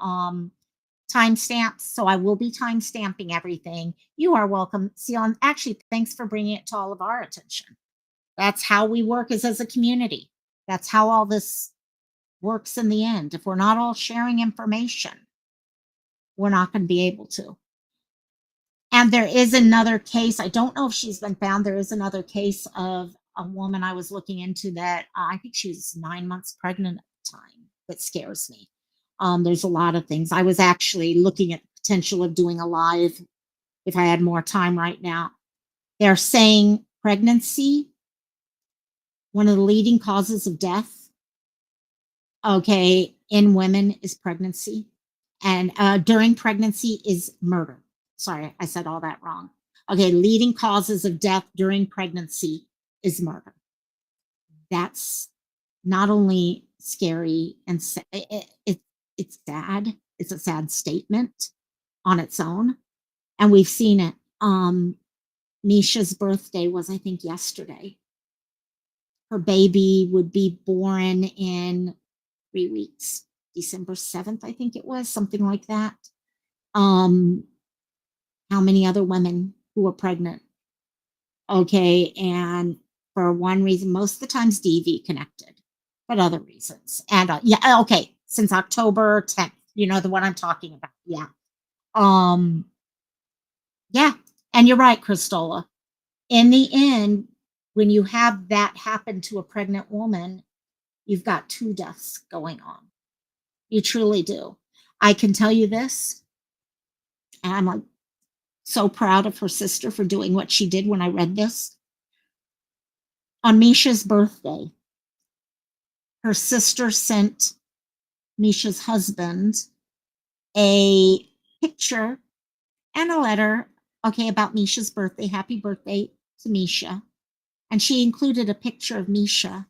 timestamps. So I will be timestamping everything. You are welcome. Sion, actually, thanks for bringing it to all of our attention. That's how we work as a community. That's how all this works in the end. If we're not all sharing information, we're not going to be able to. And there is another case. I don't know if she's been found. There is another case of a woman I was looking into that I think she was 9 months pregnant at the time. That scares me. There's a lot of things. I was actually looking at the potential of doing a live if I had more time right now. They're saying pregnancy, one of the leading causes of death, okay, in women is pregnancy. And during pregnancy is murder. Sorry, I said all that wrong. Okay, leading causes of death during pregnancy is murder. That's not only scary and it's sad. It's a sad statement on its own. And we've seen it. Misha's birthday was, I think, yesterday. Her baby would be born in 3 weeks. December 7th, I think it was, something like that. How many other women who were pregnant? Okay, and for one reason, most of the times DV connected, but other reasons. And yeah, okay, since October 10th, you know the one I'm talking about. Yeah. Yeah, and you're right, Christola. In the end, when you have that happen to a pregnant woman, you've got 2 deaths going on. You truly do. I can tell you this, and I'm like so proud of her sister for doing what she did when I read this. On Misha's birthday, her sister sent Misha's husband a picture and a letter, okay, about Misha's birthday. Happy birthday to Misha. And she included a picture of Misha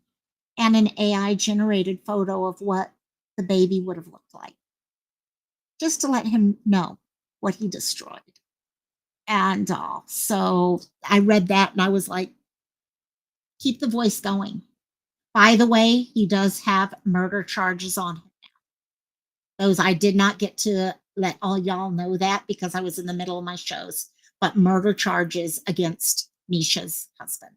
and an AI generated photo of what the baby would have looked like, just to let him know what he destroyed. And so I read that and I was like, keep the voice going. By the way, he does have murder charges on him now. Those I did not get to let all y'all know that because I was in the middle of my shows, but murder charges against Misha's husband.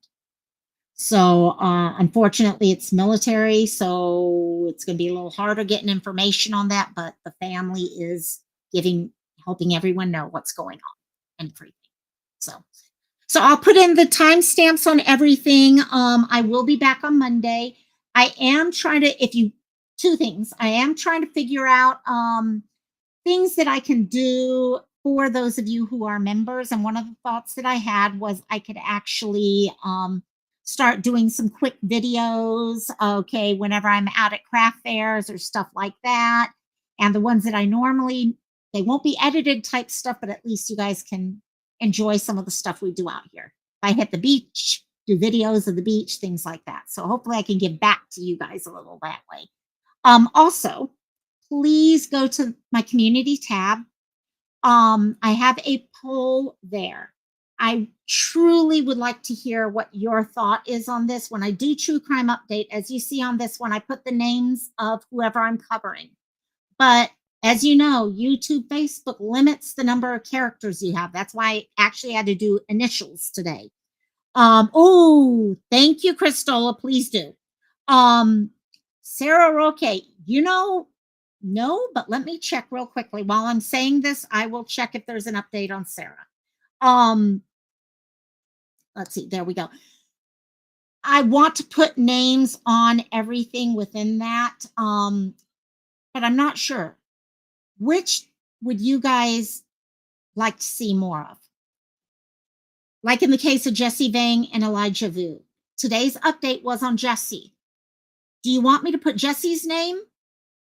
So unfortunately, it's military, so it's going to be a little harder getting information on that. But the family is helping everyone know what's going on and everything. So I'll put in the timestamps on everything. I will be back on Monday. I am trying to, two things. I am trying to figure out things that I can do for those of you who are members. And one of the thoughts that I had was I could actually start doing some quick videos, okay, whenever I'm out at craft fairs or stuff like that. And the ones that I normally, they won't be edited type stuff, but at least you guys can enjoy some of the stuff we do out here. If I hit the beach, do videos of the beach, things like that. So hopefully I can give back to you guys a little that way. Also, please go to my community tab. I have a poll there. I truly would like to hear what your thought is on this. When I do True Crime Update, as you see on this one, I put the names of whoever I'm covering. But as you know, YouTube, Facebook limits the number of characters you have. That's why I actually had to do initials today. Oh, thank you, Cristola. Please do. Sarah Roque, no, but let me check real quickly. While I'm saying this, I will check if there's an update on Sarah. Let's see, there we go. I want to put names on everything within that, but I'm not sure. Which would you guys like to see more of? Like in the case of Jesse Vang and Elijah Vu. Today's update was on Jesse. Do you want me to put Jesse's name,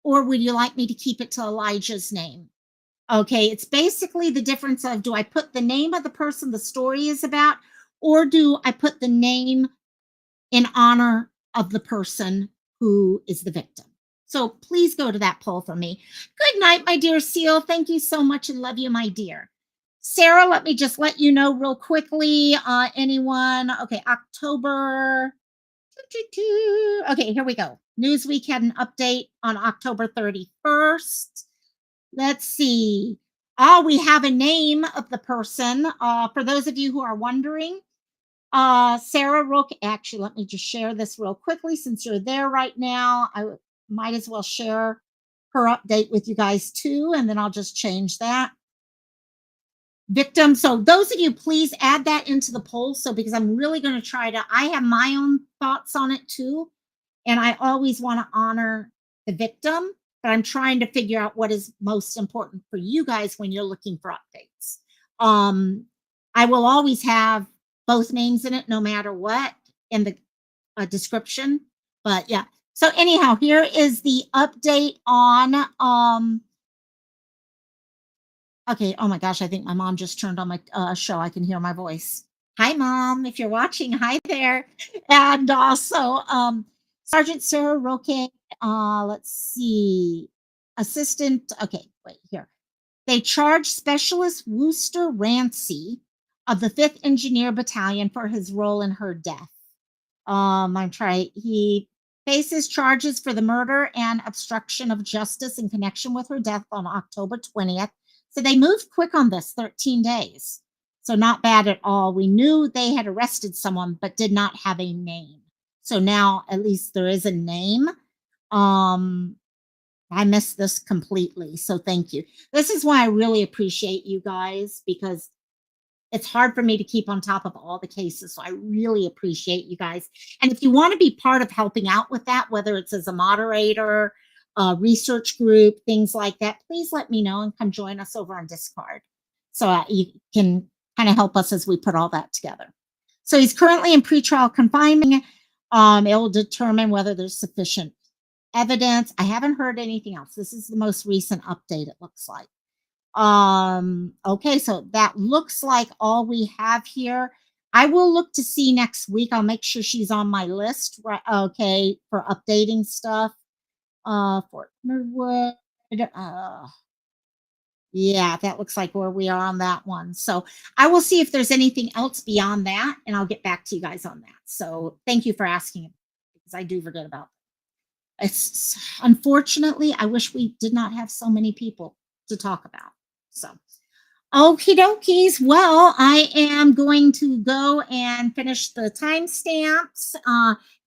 or would you like me to keep it to Elijah's name? Okay, it's basically the difference of, do I put the name of the person the story is about, or do I put the name in honor of the person who is the victim? So please go to that poll for me. Good night, my dear Seal. Thank you so much and love you, my dear. Sarah, let me just let you know real quickly. Anyone? Okay, October. Okay, here we go. Newsweek had an update on October 31st. Let's see. We have a name of the person. For those of you who are wondering, Sarah Rook. Actually, let me just share this real quickly since you're there right now. I might as well share her update with you guys too, and then I'll just change that. Victim. So those of you, please add that into the poll. So because I'm really going to try to, I have my own thoughts on it too. And I always want to honor the victim, but I'm trying to figure out what is most important for you guys when you're looking for updates. I will always have both names in it, no matter what, in the description. But yeah. So anyhow, here is the update on, okay, oh my gosh, I think my mom just turned on my show. I can hear my voice. Hi, Mom. If you're watching, hi there. And also, Sergeant Sarah Roque, let's see, assistant, okay, wait, here. They charged Specialist Wooster Rancy of the 5th Engineer Battalion for his role in her death. He faces charges for the murder and obstruction of justice in connection with her death on October 20th. So they moved quick on this, 13 days. So not bad at all. We knew they had arrested someone, but did not have a name. So now at least there is a name. I missed this completely. So thank you. This is why I really appreciate you guys, because It's hard for me to keep on top of all the cases. So I really appreciate you guys. And if you want to be part of helping out with that, whether it's as a moderator, a research group, things like that, please let me know and come join us over on Discord. So you can kind of help us as we put all that together. So he's currently in pretrial confinement. It will determine whether there's sufficient evidence. I haven't heard anything else. This is the most recent update, it looks like. Okay, so that looks like all we have here. I will look to see next week. I'll make sure she's on my list, right? Okay, for updating stuff. Fort Midwood. Yeah, that looks like where we are on that one. So I will see if there's anything else beyond that, and I'll get back to you guys on that. So thank you for asking, because I do forget about it. It's unfortunately, I wish we did not have so many people to talk about. So, okie dokies. Well, I am going to go and finish the timestamps.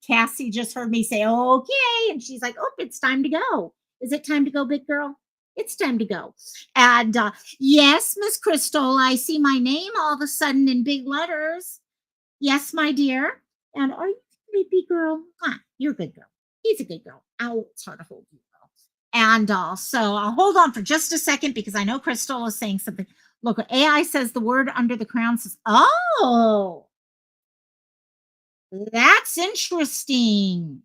Cassie just heard me say, okay. And she's like, oh, it's time to go. Is it time to go, big girl? It's time to go. And yes, Miss Crystal, I see my name all of a sudden in big letters. Yes, my dear. And are you a sleepy girl? You're a good girl. He's a good girl. Ow, it's hard to hold you. And so I'll hold on for just a second because I know Crystal is saying something. Look, AI says the word under the crown says, oh, that's interesting.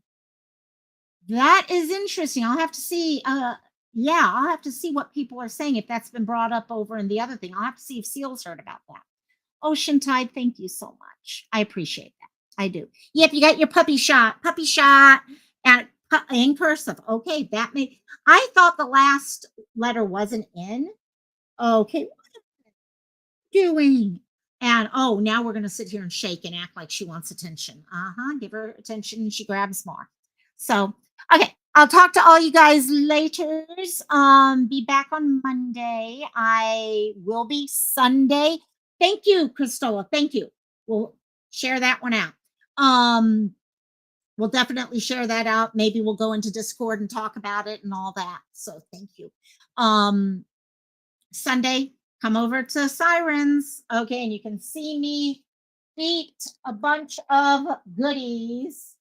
That is interesting. I'll have to see. Yeah, I'll have to see what people are saying if that's been brought up over in the other thing. I'll have to see if Seal's heard about that. Ocean Tide, thank you so much. I appreciate that. I do. Yep, you got your puppy shot, and in cursive. Okay, that may. I thought the last letter wasn't in. Okay, what are you doing? And oh, now we're gonna sit here and shake and act like she wants attention. Give her attention, and she grabs more. So okay, I'll talk to all you guys later. Be back on Monday. I will be Sunday. Thank you, Cristola. Thank you. We'll share that one out. We'll definitely share that out. Maybe we'll go into Discord and talk about it and all that. So thank you. Sunday, come over to Sirens. Okay, and you can see me eat a bunch of goodies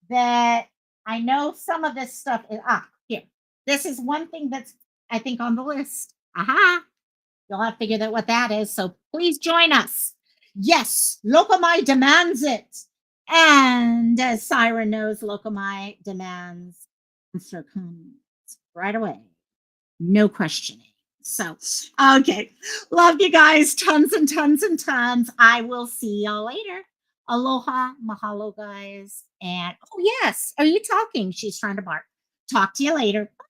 that I know some of this stuff is. Here. This is one thing that's, I think, on the list. You'll have to figure out what that is. So please join us. Yes, Locomai demands it. And as Siren knows, Locomai demands answer comes right away. No questioning. So, okay. Love you guys. Tons and tons and tons. I will see y'all later. Aloha. Mahalo, guys. And, oh, yes. Are you talking? She's trying to bark. Talk to you later. Bye.